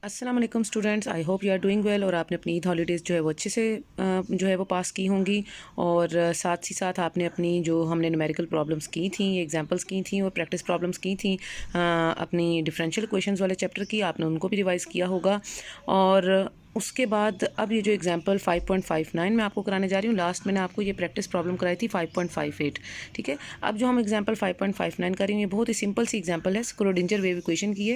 अस्सलाम वालेकुम students, I hope you are doing well और आपने अपनी ईद हॉलीडेज़ जो है वो अच्छे से जो है वो पास की होंगी। और साथ ही साथ आपने अपनी जो हमने न्यूमेरिकल प्रॉब्लम्स की थी, एग्जांपल्स की थी और प्रैक्टिस प्रॉब्लम्स की थी अपनी डिफरेंशियल इक्वेशंस वाले चैप्टर की, आपने उनको भी रिवाइज़ किया होगा। और उसके बाद अब ये जो एग्जांपल 5.59 मैं आपको कराने जा रही हूँ, लास्ट मैंने आपको ये प्रैक्टिस प्रॉब्लम कराई थी 5.58। ठीक है, अब जो हम एग्जांपल 5.59 कर रही हूँ ये बहुत ही सिंपल सी एग्जांपल है, स्क्रोडिंजर वेव इक्वेशन की है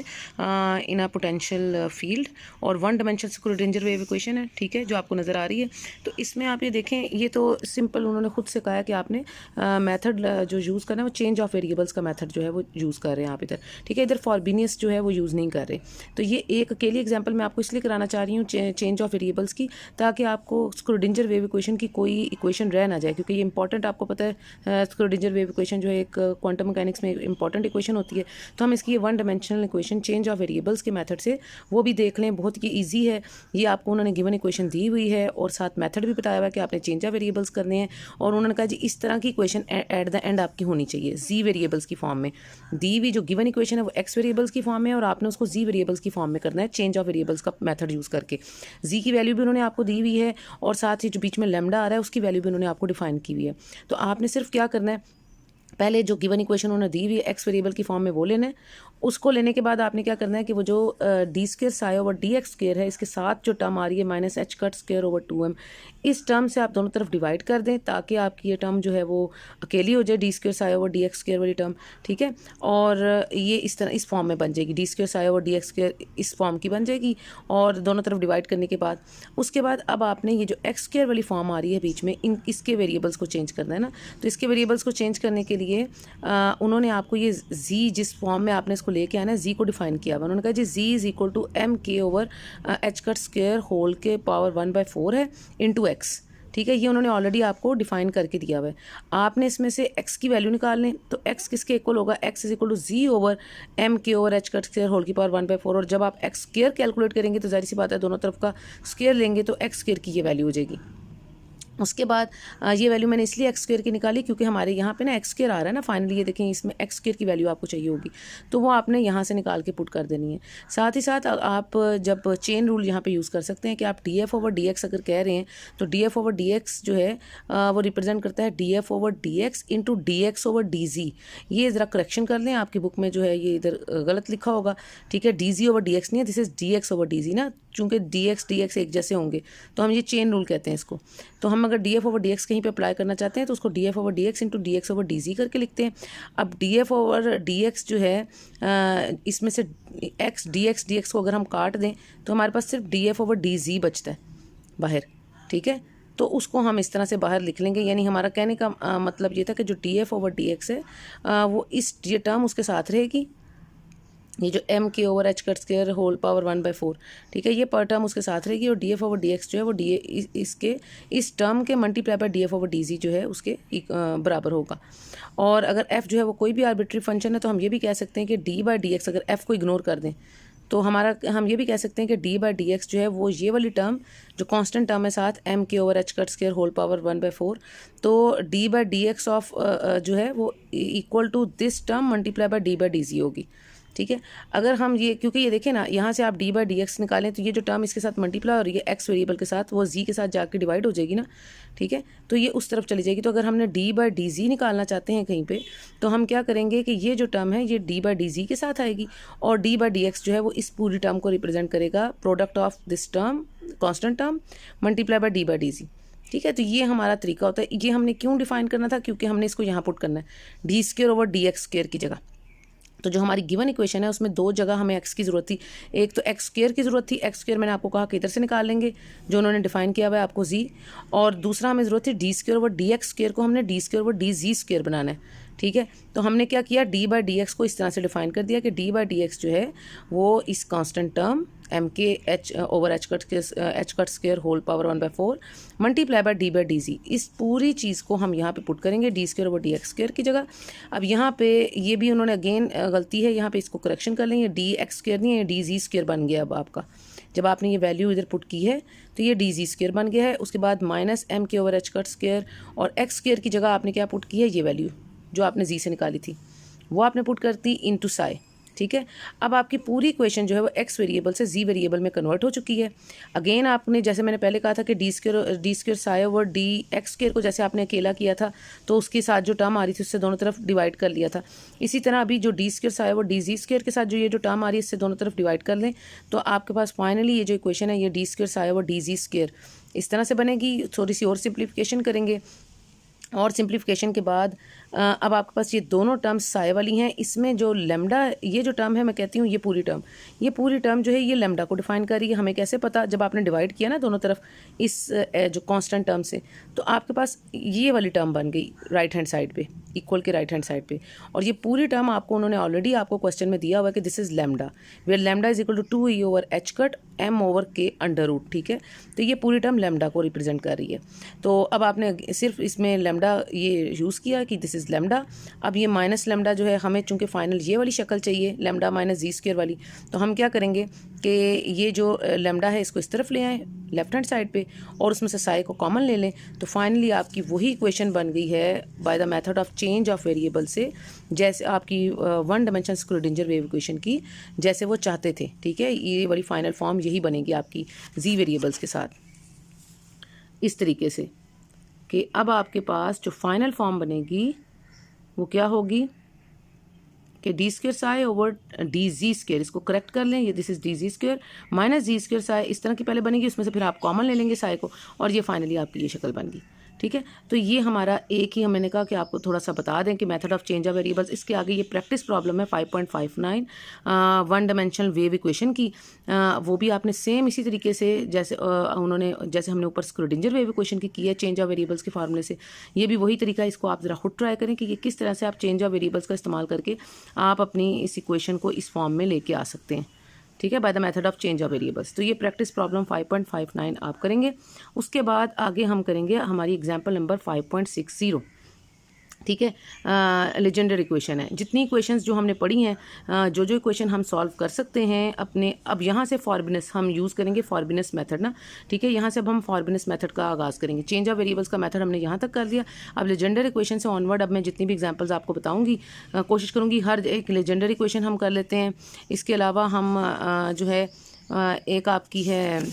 इन अ पोटेंशियल फील्ड और one dimensional Schrödinger wave equation है। ठीक है, जो आपको नज़र आ रही है। तो इसमें आप ये देखें, ये तो सिंपल उन्होंने खुद से कहा है कि आपने मेथड जो यूज़ करना है वो चेंज ऑफ वेरिएबल्स का मेथड जो है वो यूज़ कर रहे हैं आप इधर। ठीक है, इधर फॉरबिनियस जो है वो यूज़ नहीं कर रहे। तो ये एक अकेली एग्जांपल मैं आपको इसलिए कराना चाह रही हूँ चेंज ऑफ वेरिएबल्स की, ताकि आपको स्क्रोडिंजर वेव इक्वेशन की कोई इक्वेशन रह ना जाए, क्योंकि ये इंपॉर्टेंट आपको पता है स्क्रोडिंजर वेव इक्वेशन जो है एक क्वांटम मैकेनिक्स में इंपॉर्टेंट इक्वेशन होती है। तो हम इसकी ये one dimensional equation change of variables के मेथड से वो भी देख लें, बहुत ही ईजी है। ये आपको उन्होंने गिवन इक्वेशन दी हुई है और साथ मेथड भी बताया हुआ है कि आपने चेंज ऑफ वेरिएबल्स करने हैं। और उन्होंने कहा जी इस तरह की इक्वेशन एट द एंड आपकी होनी चाहिए जी वेरिएबल्स की फॉर्म में। दी हुई जो गिवन इक्वेशन है वो एक्स वेरिएबल्स की फॉर्म में और आपने उसको जी वेरिएबल्स की फॉर्म में करना है चेंज ऑफ वेरिएबल्स का मेथड यूज़ करके। जी की वैल्यू भी उन्होंने आपको दी हुई है और साथ ही जो बीच में लैम्डा आ रहा है उसकी वैल्यू भी उन्होंने आपको डिफाइन की हुई है। तो आपने सिर्फ क्या करना है, पहले जो गिवन इक्वेशन उन्होंने दी हुई है एक्स वेरिएबल की फॉर्म में वो लेना है। उसको लेने के बाद आपने क्या करना है कि वो जो D square psi over D x square है, इसके साथ जो टर्म आ रही है minus H cut square over 2m, इस टर्म से आप दोनों तरफ डिवाइड कर दें ताकि आपकी ये टर्म जो है वो अकेली हो जाए, D square psi over D x square वाली टर्म। ठीक है, और ये इस तरह इस फॉर्म में बन जाएगी, D square psi over D x square इस फॉर्म की बन जाएगी। और दोनों तरफ डिवाइड करने के बाद उसके बाद अब आपने ये जो एक्स स्क्र वाली फॉर्म आ रही है बीच में, इसके वेरिएबल्स को चेंज करना है ना। तो इसके वेरिएबल्स को चेंज करने के लिए उन्होंने आपको ये जी जिस फॉर्म में आपने इसको लेके आना है, जी को डिफाइन किया हुआ। उन्होंने कहा जी G is equal to M K over H cut square whole के पावर 1/4 है इंटू एक्स। ठीक है, ये उन्होंने ऑलरेडी आपको डिफाइन करके दिया हुआ है। आपने इसमें से x की वैल्यू निकाल लें, तो x किसके इक्वल होगा, x is equal to G over M K over H cut square whole की पावर 1/4। और जब आप x स्क्र कैलकुलेट करेंगे तो जाहिर सी बात है दोनों तरफ का स्क्र लेंगे तो x स्क्र की ये वैल्यू हो जाएगी। उसके बाद ये वैल्यू मैंने इसलिए एक्स स्क्र की निकाली क्योंकि हमारे यहाँ पे ना एक्स स्क्र आ रहा है ना फाइनली, ये देखें इसमें एक्स स्क्र की वैल्यू आपको चाहिए होगी, तो वो आपने यहाँ से निकाल के पुट कर देनी है। साथ ही साथ आप जब चेन रूल यहाँ पे यूज़ कर सकते हैं कि आप D F over D x अगर कह रहे हैं तो D F over D x जो है वो रिप्रेजेंट करता है D F over D x into D x over D जी। ये ज़रा करेक्शन कर लें, आपकी बुक में जो है ये इधर गलत लिखा होगा। ठीक है, D G over D x नहीं है, this is D x over D जी ना, चूँकि डी एक्स एक जैसे होंगे तो हम ये चेन रूल कहते हैं इसको। तो हम अगर D F over D x कहीं पे अप्लाई करना चाहते हैं तो उसको D F over D x into D x over D जी करके लिखते हैं। अब D F over D x जो है इसमें से डी एक्स को अगर हम काट दें तो हमारे पास सिर्फ डी एफ ओवर डी जी बचता है बाहर। ठीक है, तो उसको हम इस तरह से बाहर लिख लेंगे, यानी हमारा कहने का मतलब ये था कि जो D F over D x है वो ये टर्म उसके साथ रहेगी, ये जो M K over H cut square whole power 1/4। ठीक है, ये पर टर्म उसके साथ रहेगी और D F over D x जो है वो इसके इस टर्म के multiply by D F over D जी जो है उसके बराबर होगा। और अगर एफ जो है वो कोई भी आर्बिट्री फंक्शन है तो हम ये भी कह सकते हैं कि डी बाई डी एक्स, अगर एफ को इग्नोर कर दें तो हम ये भी कह सकते हैं कि डी बाई डी एक्स जो है वो ये वाली टर्म जो कांस्टेंट टर्म है साथ M K over H cut square whole power 1/4, तो D by D X of जो है वो equal to this term multiply by D by D G होगी। ठीक है, अगर हम ये क्योंकि ये देखें ना यहाँ से आप डी बाई डी एक्स निकालें तो ये जो टर्म इसके साथ मल्टीप्लाई और ये एक्स वेरिएबल के साथ वो जी के साथ जाके डिवाइड हो जाएगी ना। ठीक है, तो ये उस तरफ चली जाएगी। तो अगर हमने डी बाई डी जी निकालना चाहते हैं कहीं पे तो हम क्या करेंगे कि ये जो टर्म है ये डी बाई डी जी के साथ आएगी और डी बाई डी एक्स जो है वो इस पूरी टर्म को रिप्रेजेंट करेगा, product of this term constant term multiply by D by D जी। ठीक है, तो ये हमारा तरीका होता है। ये हमने क्यों डिफाइन करना था, क्योंकि हमने इसको यहाँ पुट करना है D square over D x square की जगह। तो जो हमारी गिवन इक्वेशन है उसमें दो जगह हमें एक्स की ज़रूरत थी, एक तो एक्स स्क्र की ज़रूरत थी, एक्स स्क्र मैंने आपको कहा कि इधर से निकाल लेंगे जो उन्होंने डिफाइन किया हुआ है आपको जी, और दूसरा हमें ज़रूरत थी D square over D x square को हमने D square over D G square बनाना है। ठीक है, तो हमने क्या किया, डी बाई डी एक्स को इस तरह से डिफाइन कर दिया कि डी बाई डी एक्स जो है वो इस constant term M K H over H cut square whole power 1/4 multiply by D by D G, इस पूरी चीज़ को हम यहाँ पे पुट करेंगे D square over D x square की जगह। अब यहाँ पे ये भी उन्होंने अगेन गलती है, यहाँ पे इसको करेक्शन कर लेंगे, डी एक्स स्क्र नहीं है डी जी स्क्र बन गया। अब आपका जब आपने ये वैल्यू इधर पुट की है तो ये डी जी स्क्र बन गया है। उसके बाद minus M K over H cut square और एक्स स्क्र की जगह आपने क्या पुट की है, ये वैल्यू जो आपने जी से निकाली थी वो आपने पुट करती इनटू साई। ठीक है। अब आपकी पूरी इक्वेशन जो है वो एक्स वेरिएबल से जी वेरिएबल में कन्वर्ट हो चुकी है। अगेन आपने जैसे मैंने पहले कहा था कि D square psi over D x square को जैसे आपने अकेला किया था तो उसके साथ जो टर्म आ रही थी उससे दोनों तरफ डिवाइड कर लिया था। इसी तरह अभी जो D square psi over D G square के साथ जो ये जो टर्म आ रही है इससे दोनों तरफ डिवाइड कर लें तो आपके पास फाइनली ये जो इक्वेशन है ये D square psi over D G square इस तरह से बनेगी। थोड़ी सी और सिंप्लीफिकेशन करेंगे और सिंप्लीफिकेशन के बाद अब आपके पास ये दोनों टर्म्स साए वाली हैं। इसमें जो लेमडा ये जो टर्म है मैं कहती हूँ ये पूरी टर्म जो है ये लेमडा को डिफाइन कर रही है। हमें कैसे पता, जब आपने डिवाइड किया ना दोनों तरफ इस जो कांस्टेंट टर्म से तो आपके पास ये वाली टर्म बन गई राइट हैंड साइड पे, इक्वल के राइट हैंड साइड पे। और ये पूरी टर्म आपको उन्होंने ऑलरेडी आपको क्वेश्चन में दिया हुआ है कि this is lambda where lambda is equal to 2e over H cut m over k under root. ठीक है, तो ये पूरी टर्म लेमडा को रिप्रेजेंट कर रही है। तो अब आपने सिर्फ इसमें लेमडा ये यूज़ किया कि दिस इज़ लेमडा। अब ये माइनस लेमडा जो है हमें चूंकि फाइनल ये वाली शक्ल चाहिए लेमडा माइनस जी स्क्वायर वाली, तो हम क्या करेंगे कि ये जो लेमडा है इसको इस तरफ ले आएँ लेफ्ट हैंड साइड पे और उसमें से साई को कॉमन ले लें। तो फाइनली आपकी वही इक्वेशन बन गई है by the method of change of variable से, जैसे आपकी वन डायमेंशन स्क्रूडिंजर वेव इक्वेशन की जैसे वो चाहते थे। ठीक है, ये वाली फाइनल फॉर्म यही बनेगी आपकी जी वेरिएबल्स के साथ इस तरीके से कि अब आपके पास जो फाइनल फॉर्म बनेगी वो क्या होगी कि D square psi over D G square, इसको करेक्ट कर लें, ये this is D G square minus G square psi इस तरह की पहले बनेगी, उसमें से फिर आप कॉमन ले लेंगे साई को और ये फाइनली आपकी ये शक्ल बन गई। ठीक है, तो ये हमारा एक ही मैंने कहा कि आपको थोड़ा सा बता दें कि method of change of variables. इसके आगे ये प्रैक्टिस प्रॉब्लम है 5.59 वन डायमेंशनल वेव इक्वेशन की। वो भी आपने सेम इसी तरीके से जैसे उन्होंने जैसे हमने ऊपर स्क्रूडिंजर वेव इक्वेशन की है चेंज ऑफ वेरिएबल्स के फार्मूले से, ये भी वही तरीका है। इसको आप ज़रा खुद ट्राई करें कि ये किस तरह से आप चेंज ऑफ वेरिएबल्स का इस्तेमाल करके आप अपनी इस इक्वेशन को इस फॉर्म में लेके आ सकते हैं। ठीक है, by the method of change of variables. तो ये प्रैक्टिस प्रॉब्लम 5.59 आप करेंगे। उसके बाद आगे हम करेंगे हमारी एग्जांपल नंबर 5.60। ठीक है, लेजेंडरी इक्वेशन है। जितनी इक्वेशंस जो हमने पढ़ी हैं जो इक्वेशन हम सॉल्व कर सकते हैं अपने, अब यहाँ से फॉर्बिनस हम यूज़ करेंगे, फॉर्बिनस मेथड ना। ठीक है, यहाँ से अब हम फॉर्बिनस मेथड का आगाज़ करेंगे। चेंज ऑफ वेरिएबल्स का मेथड हमने यहाँ तक कर दिया। अब लेजेंडरी इक्वेशन से ऑनवर्ड अब मैं जितनी भी एग्जांपल्स आपको बताऊँगी कोशिश करूँगी हर एक लेजेंडरी इक्वेशन हम कर लेते हैं। इसके अलावा हम जो है एक आपकी है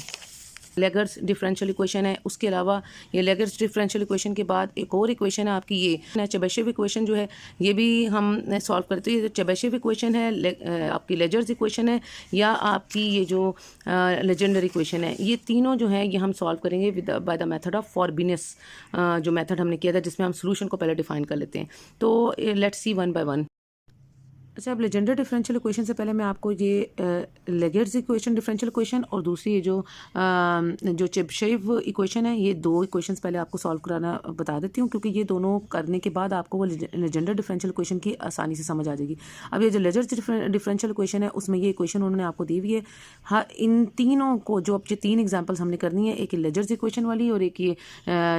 लेगर्स डिफरेंशियल इक्वेशन है। उसके अलावा ये लेगर्स डिफरेंशियल इक्वेशन के बाद एक और इक्वेशन है आपकी ये चेबेशेव इक्वेशन जो है, ये भी हम सॉल्व करते हैं। ये चेबेशेव इक्वेशन है, आपकी लेजर्स इक्वेशन है या आपकी ये जो लेजेंडरी इक्वेशन है, ये तीनों जो है ये हम सॉल्व करेंगे बाय द मेथड ऑफ फॉर्बिनस, जो मेथड हमने किया था जिसमें हम सोल्यूशन को पहले डिफाइन कर लेते हैं। तो let's see one by one. अच्छा, अब लेजेंडर डिफरेंशियल इक्वेशन से पहले मैं आपको ये लेगर्स इक्वेशन डिफरेंशियल इक्वेशन और दूसरी ये जो चेबशेव इक्वेशन है, ये दो इक्वेशंस पहले आपको सॉल्व कराना बता देती हूँ, क्योंकि ये दोनों करने के बाद आपको वो लेजेंडर डिफरेंशियल इक्वेशन की आसानी से समझ आ जाएगी। अब ये जो लेजर्स डिफरेंशियल इक्वेशन है उसमें ये इक्वेशन उन्होंने आपको दी हुई है। हाँ, इन तीनों को जो अब ये तीन एग्जाम्पल्स हमने करनी है, एक लेजर्स इक्वेशन वाली और एक ये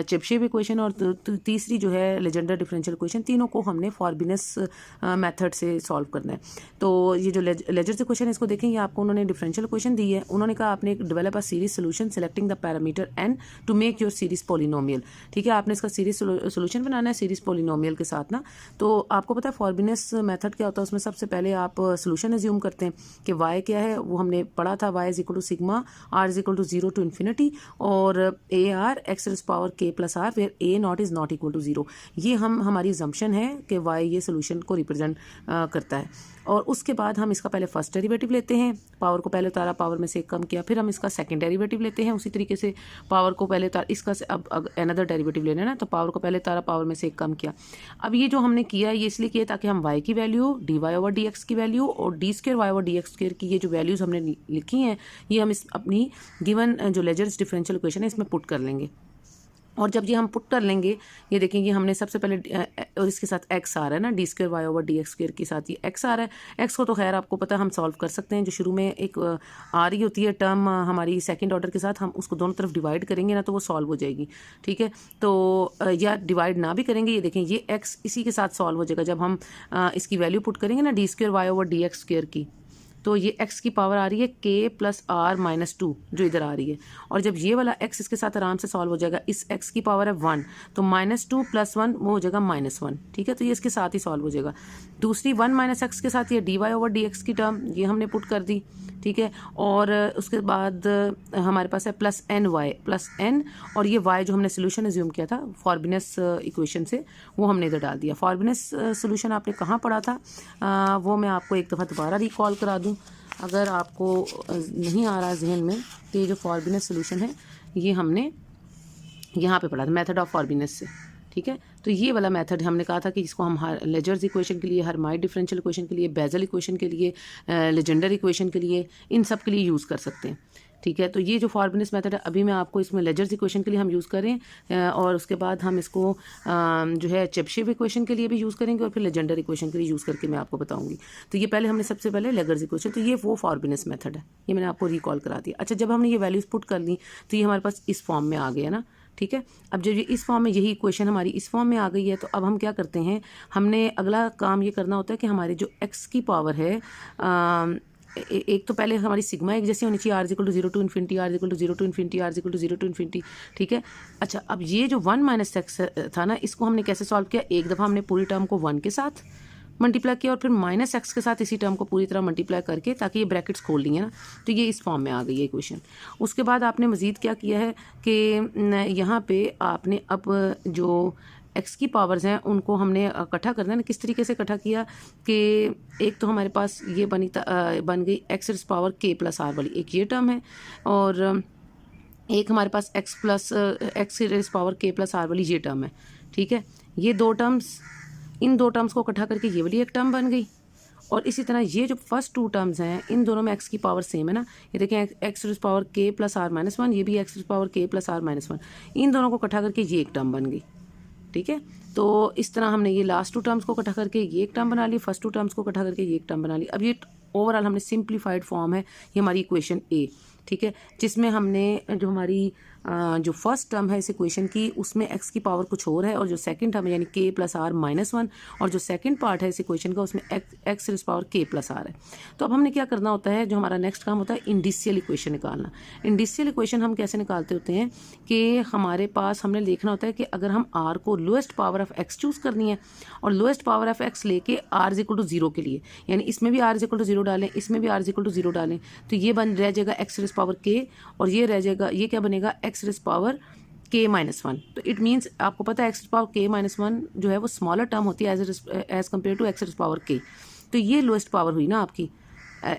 चेबशेव इक्वेशन और तीसरी जो है लेजेंडर डिफरेंशियल इक्वेशन, तीनों को हमने फॉर्बिनस मेथड से सॉल्व करना है। तो ये जो लेजर्स इक्वेशन है इसको देखें, ये आपको उन्होंने डिफरेंशियल इक्वेशन दी है। उन्होंने कहा आपने develop a series solution selecting the parameter n to make your series polynomial. ठीक है, आपने इसका सीरीज सॉल्यूशन बनाना है सीरीज पॉलिनोमियल के साथ ना। तो आपको पता है फॉर्बिनस मेथड क्या होता है, उसमें सबसे पहले आप सॉल्यूशन एज्यूम करते हैं कि y क्या है, वो हमने पढ़ा था y is equal to sigma r is equal to 0 to infinity और a r x to power k plus r where a not is not equal to 0। ये हमारी अजम्पशन है कि y ये सॉल्यूशन को रिप्रेजेंट करता है। और उसके बाद हम इसका पहले फर्स्ट डेरिवेटिव लेते हैं, पावर को पहले उतारा, पावर में से एक कम किया, फिर हम इसका सेकंड डेरिवेटिव लेते हैं उसी तरीके से, पावर को पहले उतारा, इसका अब अनदर डेरिवेटिव लेना है ना, तो पावर को पहले उतारा, पावर में से एक कम किया। अब ये जो हमने किया ये इसलिए किया ताकि हम y की वैल्यू dy ओवर dx की वैल्यू और d square y over dx square की ये जो वैल्यूज़ हमने लिखी हैं ये हम इस अपनी गिवन जो लेजर्स डिफरेंशियल इक्वेशन है इसमें पुट कर लेंगे। और जब ये हम पुट कर लेंगे, ये देखेंगे हमने सबसे पहले और इसके साथ x आ रहा है ना, D square Y over D X square के साथ ये x आ रहा है। x को तो खैर आपको पता है हम सॉल्व कर सकते हैं, जो शुरू में एक आ रही होती है टर्म हमारी सेकंड ऑर्डर के साथ, हम उसको दोनों तरफ डिवाइड करेंगे ना तो वो सॉल्व हो जाएगी। ठीक है, तो या डिवाइड ना भी करेंगे, ये देखें ये x इसी के साथ सॉल्व हो जाएगा जब हम इसकी वैल्यू पुट करेंगे ना D square Y over D X square की। तो ये x की पावर आ रही है k प्लस r माइनस 2 जो इधर आ रही है, और जब ये वाला x इसके साथ आराम से सॉल्व हो जाएगा, इस x की पावर है 1, तो -2 + 1 वो हो जाएगा -1, ठीक है। तो ये इसके साथ ही सॉल्व हो जाएगा। दूसरी 1 - x के साथ ये dy/dx की टर्म ये हमने पुट कर दी, ठीक है। और उसके बाद हमारे पास है +ny और ये y जो हमने सोल्यूशन एज्यूम किया था फॉर्बिनस इक्वेशन से वो हमने इधर डाल दिया। फॉर्बिनस सोल्यूशन आपने कहाँ पढ़ा था, वो मैं आपको एक दफ़ा दोबारा रिकॉल करा दूँ अगर आपको नहीं आ रहा जहन में। तो ये जो फॉर्बिनस सोल्यूशन है ये हमने यहाँ पे पढ़ा था मेथड ऑफ फॉर्बिनस से, ठीक है। तो ये वाला मेथड हमने कहा था कि जिसको हम लेजर्स इक्वेशन के लिए, हर्माइट डिफरेंशियल इक्वेशन के लिए, बेजल इक्वेशन के लिए, लेजेंडर इक्वेशन के लिए, इन सब के लिए यूज़ कर सकते हैं, ठीक है। तो ये जो फॉर्बिनस मेथड है अभी मैं आपको इसमें लेजर्स इक्वेशन के लिए हम यूज़ करें और उसके बाद हम इसको जो है चेबशेव इक्वेशन के लिए भी यूज़ करेंगे और फिर लेजेंडर इक्वेशन के लिए यूज़ करके मैं आपको बताऊंगी। तो ये पहले हमने सबसे पहले लेजर्स इक्वेशन, तो ये वो फॉर्बिनस मेथड है, ये मैंने आपको रिकॉल करा दिया। अच्छा, जब हमने ये वैल्यूज़ पुट कर ली तो ये हमारे पास इस फॉर्म में आ गया ना, ठीक है। अब जब ये इस फॉर्म में, यही इक्वेशन हमारी इस फॉर्म में आ गई है, तो अब हम क्या करते हैं, हमने अगला काम ये करना होता है कि हमारे जो x की पावर है एक तो पहले हमारी सिग्मा एक जैसी होनी चाहिए, r = 0 to ∞, r = 0 to ∞, r = 0 to ∞, ठीक है। अच्छा, अब ये जो 1 - x था ना, इसको हमने कैसे सॉल्व किया, एक दफ़ा हमने पूरी टर्म को 1 के साथ मल्टीप्लाई किया और फिर -x के साथ इसी टर्म को पूरी तरह मल्टीप्लाई करके, ताकि ये ब्रैकेट्स खोल ली है ना, तो ये इस फॉर्म में आ गई है इक्वेशन। उसके बाद आपने मज़ीद क्या किया है कि यहाँ पे आपने अब जो x की पावर्स हैं उनको हमने इकट्ठा करना है ना। किस तरीके से इकट्ठा किया कि एक तो हमारे पास ये बन गई x पावर k + r वाली एक ये टर्म है, और एक हमारे पास x पावर k + r वाली ये टर्म है, ठीक है। ये दो टर्म्स, इन दो टर्म्स को इकट्ठा करके ये वाली एक टर्म बन गई, और इसी तरह ये जो फर्स्ट 2 टर्म्स हैं इन दोनों में x की पावर सेम है ना, ये देखें x पावर k + r - 1, ये भी x पावर k + r - 1, इन दोनों को इकट्ठा करके ये एक टर्म बन गई, ठीक है। तो इस तरह हमने ये लास्ट 2 टर्म्स को इकट्ठा करके ये एक टर्म बना ली, फर्स्ट 2 टर्म्स को इकट्ठा करके ये एक टर्म बना ली। अब ये ओवरऑल हमने सिंप्लीफाइड फॉर्म है, ये हमारी इक्वेशन ए, ठीक है, जिसमें हमने जो हमारी जो फर्स्ट टर्म है इस इक्वेशन की उसमें x की पावर कुछ और है, और जो सेकंड टर्म है यानी k + r - 1, और जो सेकंड पार्ट है इस इक्वेशन का उसमें x पावर k + r है। तो अब हमने क्या करना होता है, जो हमारा नेक्स्ट काम होता है इंडिशियल इक्वेशन निकालना। इंडिशियल इक्वेशन हम कैसे निकालते होते हैं कि हमारे पास हमने देखना होता है कि अगर हम r को lowest power of x choose करनी है और लोएस्ट पावर ऑफ x लेके r = 0 के लिए, यानी इसमें भी r = 0 डालें, इसमें भी r = 0 डालें, तो ये रह जाएगा x पावर k, और ये रह जाएगा, ये क्या बनेगा x पावर k - 1। तो इट मीन्स आपको पता है x पावर k - 1 जो है वो स्मॉलर टर्म होती है as compare to x power k, तो ये लोएस्ट पावर हुई ना आपकी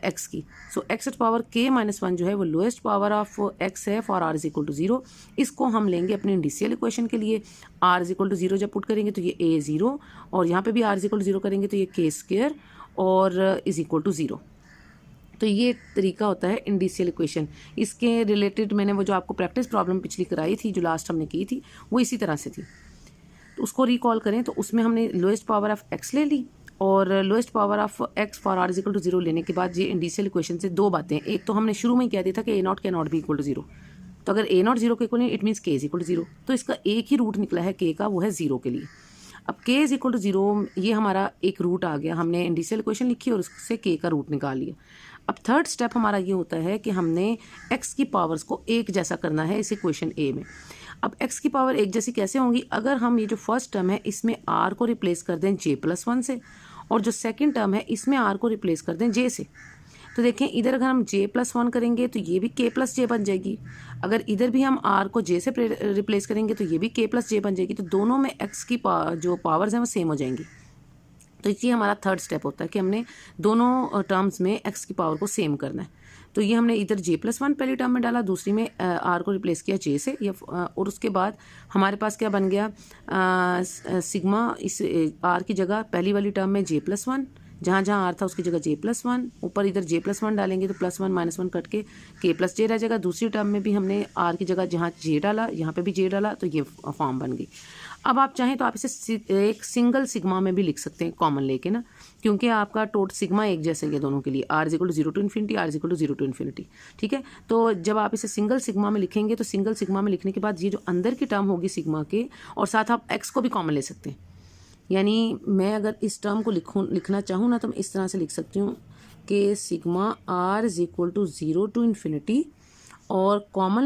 x की। सो x पावर k - 1 जो है वो लोएस्ट पावर ऑफ x है फॉर r = 0। इसको हम लेंगे अपने इंडिशियल इक्वेशन के लिए, r = 0 जब पुट करेंगे तो ये a 0, और यहाँ पे भी r = 0 करेंगे तो ये k² और = 0। तो ये तरीका होता है इंडिशियल इक्वेशन। इसके रिलेटेड मैंने वो जो आपको प्रैक्टिस प्रॉब्लम पिछली कराई थी, जो लास्ट हमने की थी, वो इसी तरह से थी। तो उसको रिकॉल करें तो उसमें हमने लोएस्ट पावर ऑफ x ले ली, और lowest power of x for r = 0 लेने के बाद ये इंडिशियल इक्वेशन से दो बातें, एक तो हमने शुरू में ही कह दिया था कि a0 कैन बी = 0, तो अगर a0 0 के इक्वल नहीं, इट मीन्स k = 0, तो इसका एक ही रूट निकला है k का, वो है 0 के लिए। अब k = 0 ये हमारा एक रूट आ गया, हमने इंडिशियल इक्वेशन लिखी और उससे k का रूट निकाल लिया। अब थर्ड स्टेप हमारा ये होता है कि हमने x की पावर्स को एक जैसा करना है इस इक्वेशन a में। अब x की पावर एक जैसी कैसे होंगी, अगर हम ये जो फर्स्ट टर्म है इसमें r को रिप्लेस कर दें j + 1 से, और जो सेकंड टर्म है इसमें r को रिप्लेस कर दें j से। तो देखें इधर अगर हम j + 1 करेंगे तो ये भी k + j बन जाएगी, अगर इधर भी हम r को j से रिप्लेस करेंगे तो ये भी k + j बन जाएगी, तो दोनों में x की जो पावर्स हैं वो सेम हो जाएंगी। तो ये हमारा थर्ड स्टेप होता है कि हमने दोनों टर्म्स में x की पावर को सेम करना है। तो ये हमने इधर j + 1 पहली टर्म में डाला, दूसरी में r को रिप्लेस किया j से, और उसके बाद हमारे पास क्या बन गया, सिग्मा इस r की जगह पहली वाली टर्म में j + 1, जहाँ जहाँ r था उसकी जगह j + 1, ऊपर इधर j + 1 डालेंगे तो +1 - 1 कट के k + j रह जाएगा। दूसरी टर्म में भी हमने r की जगह जहाँ j डाला यहाँ पे भी j डाला, तो ये फॉर्म बन गई। अब आप चाहें तो आप इसे एक सिंगल सिग्मा में भी लिख सकते हैं कॉमन लेके ना, क्योंकि आपका टोटल सिग्मा एक जैसे है दोनों के लिए, r = 0 to ∞, r = 0 to ∞, ठीक है। तो जब आप इसे सिंगल सिग्मा में लिखेंगे तो सिंगल सिग्मा में लिखने के बाद ये जो अंदर की टर्म होगी सिग्मा के, और साथ आप x को भी कॉमन ले सकते हैं। यानी मैं अगर इस टर्म को लिखना चाहूँ ना तो मैं इस तरह से लिख सकती हूँ के sigma R is equal to 0 to infinity, और कॉमन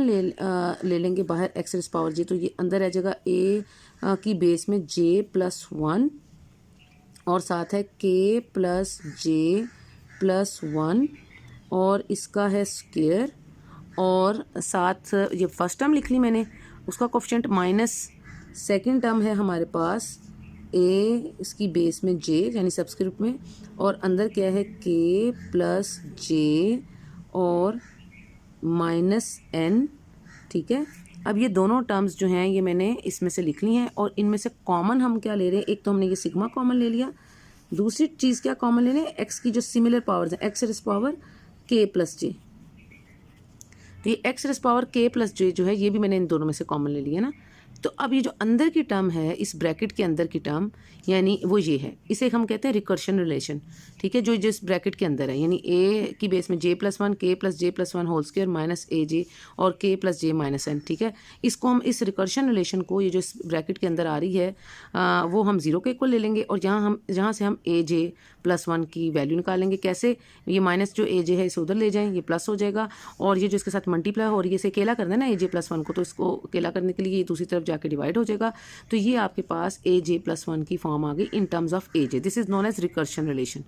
ले लेंगे बाहर एक्स रेस पावर जे, तो ये अंदर रह जाएगा ए की बेस में जे प्लस 1 और साथ है के प्लस जे प्लस 1 और इसका है स्क्वायर, और साथ ये फर्स्ट टर्म लिख ली मैंने, उसका कोफिशिएंट माइनस सेकंड टर्म है हमारे पास ए इसकी बेस में जे यानी सबस्क्रिप्ट में, और अंदर क्या है के प्लस जे और माइनस एन। ठीक है, अब ये दोनों टर्म्स जो हैं ये मैंने इसमें से लिख ली हैं, और इनमें से कॉमन हम क्या ले रहे हैं, एक तो हमने ये सिग्मा कॉमन ले लिया, दूसरी चीज़ क्या कॉमन ले रहे हैं, एक्स की जो सिमिलर पावर्स हैं, एक्स रेस पावर के प्लस जे, तो ये एक्स रेस पावर के प्लस जे जो है ये भी मैंने इन दोनों में से कॉमन ले लिया ना। तो अब ये जो अंदर की टर्म है, इस ब्रैकेट के अंदर की टर्म, यानी वो ये है, इसे हम कहते हैं रिकर्शन रिलेशन। ठीक है, जो जिस ब्रैकेट के अंदर है, यानी ए की बेस में जे प्लस 1 के प्लस जे प्लस 1 होल स्क्वायर माइनस ए जे और के प्लस जे माइनस एन। ठीक है, इसको हम इस रिकर्शन रिलेशन को, ये जो इस ब्रैकेट के अंदर आ रही है वो हम 0 के इक्वल ले लेंगे, और जहाँ से हम ए जे प्लस 1 की वैल्यू निकालेंगे। कैसे, ये माइनस जो ए जे है इसे उधर ले जाएं, ये प्लस हो जाएगा, और ये जो इसके साथ मल्टीप्लाई हो रही है इसे अकेला करना है ना ए जे प्लस 1 को, तो इसको अकेला करने के लिए ये दूसरी तरफ जाके डिवाइड हो जाएगा। तो ये आपके पास ए जे प्लस 1 की फॉर्म आ गई in terms of A J. This is known as recursion relation.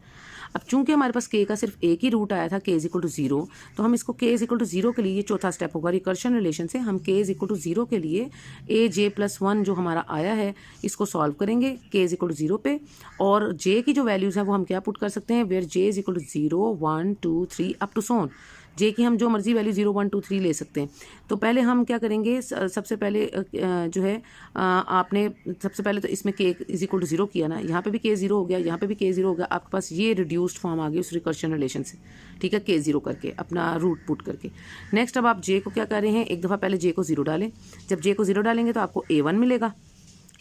अब चूंकि हमारे पास के का सिर्फ एक ही रूट आया था, के इज इक्वल टू 0, तो हम इसको के इज इक्वल टू 0 के लिए, ये चौथा स्टेप होगा रिकर्शन रिलेशन से, हम के इज इक्वल टू 0 के लिए ए जे प्लस 1 जो हमारा आया है इसको सॉल्व करेंगे के इज इक्वल टू 0 पे, और जे की जो वैल्यूज़ हैं वो हम क्या पुट कर सकते हैं, where J is equal to 0 1 2 3 up to सोन। जे की हम जो मर्जी वैल्यू 0 1 2 3 ले सकते हैं। तो पहले हम क्या करेंगे, सबसे पहले जो है आपने सबसे पहले तो इसमें के इज इक्वल टू 0 किया ना, यहाँ पे भी के 0 हो गया, यहाँ पे भी के 0 हो गया, आपके पास ये रिड्यूस्ड फॉर्म आ गई उस रिकर्शन रिलेशन से। ठीक है, के 0 करके अपना रूट पुट करके। नेक्स्ट अब आप जे को क्या कर रहे हैं, एक दफ़ा पहले जे को 0 डालें, जब जे को 0 डालेंगे तो आपको A1 मिलेगा,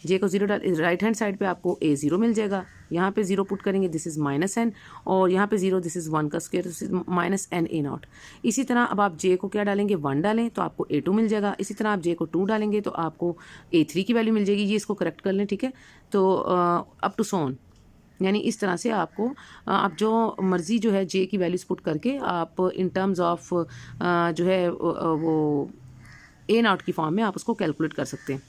जे को 0 डाल, राइट हैंड साइड पे आपको A0 मिल जाएगा, यहाँ पे 0 पुट करेंगे, दिस इज माइनस एन, और यहाँ पे 0, दिस इज 1 का square, minus N A not. इसी तरह अब आप जे को क्या डालेंगे, 1 डालें तो आपको A2 मिल जाएगा, इसी तरह आप जे को 2 डालेंगे तो आपको A3 की वैल्यू मिल जाएगी। ये इसको करेक्ट कर लें। ठीक है, तो अप टू सोन, यानी इस तरह से आपको आप जो मर्ज़ी जो है जे की वैल्यूज पुट करके आप इन टर्म्स ऑफ जो है वो ए नॉट की फॉर्म में आप उसको कैलकुलेट कर सकते हैं।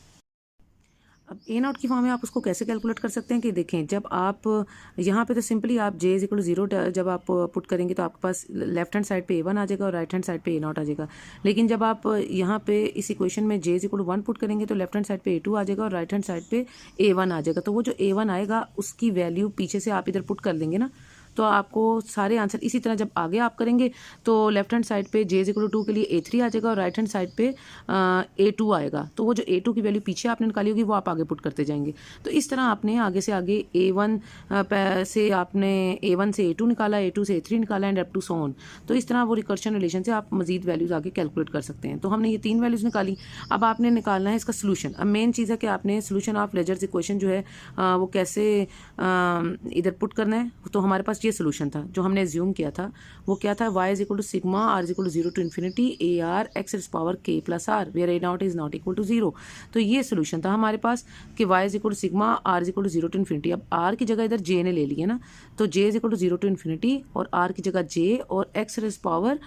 अब ए नॉट की फॉर्म में आप उसको कैसे कैलकुलेट कर सकते हैं कि देखें, जब आप यहाँ पे तो सिंपली आप जे इज इक्वल टू 0 जब आप पुट करेंगे तो आपके पास लेफ्ट हैंड साइड पे A1 आ जाएगा और राइट हैंड साइड पे A0 आ जाएगा। लेकिन जब आप यहाँ पे इस इक्वेशन में जे इज इक्वल टू 1 पुट करेंगे तो लेफ्ट हैंड साइड पे A2 आ जाएगा और राइट हैंड साइड पे A1 आ जाएगा। तो वो जो A1 आएगा उसकी वैल्यू पीछे से आप इधर पुट कर देंगे ना, तो आपको सारे आंसर इसी तरह जब आगे आप करेंगे तो लेफ्ट हैंड साइड पे जे इज इक्वल टू 2 के लिए A3 आ जाएगा और राइट हैंड साइड पे A2 आएगा। तो वो जो A2 की वैल्यू पीछे आपने निकाली होगी वो आप आगे पुट करते जाएंगे। तो इस तरह आपने आगे से आगे A1 से आपने A1 से A2 निकाला, A2 से A3 निकाला and up to so on. तो इस तरह वो रिकर्शन रिलेशन से आप मजीद वैल्यूज़ आगे कैलकुलेट कर सकते हैं। तो हमने ये 3 वैल्यूज़ निकाली, अब आपने निकालना है इसका सोल्यूशन। अब मेन चीज़ है कि आपने सोल्यूशन ऑफ लेजर्स इक्वेशन जो है वो कैसे इधर पुट करना है। तो हमारे पास ये सोल्यूशन था जो हमने एज्यूम किया था, वो क्या था, y is equal to sigma r is equal to 0 to infinity A R X is power k plus are where A not is not equal to 0। तो ये सोल्यूशन था हमारे पास कि y is equal to sigma r is equal to 0 to infinity. अब r की जगह इधर j ने ले लिया ना, तो j is equal to 0 to infinity और r की जगह j और x इज पावर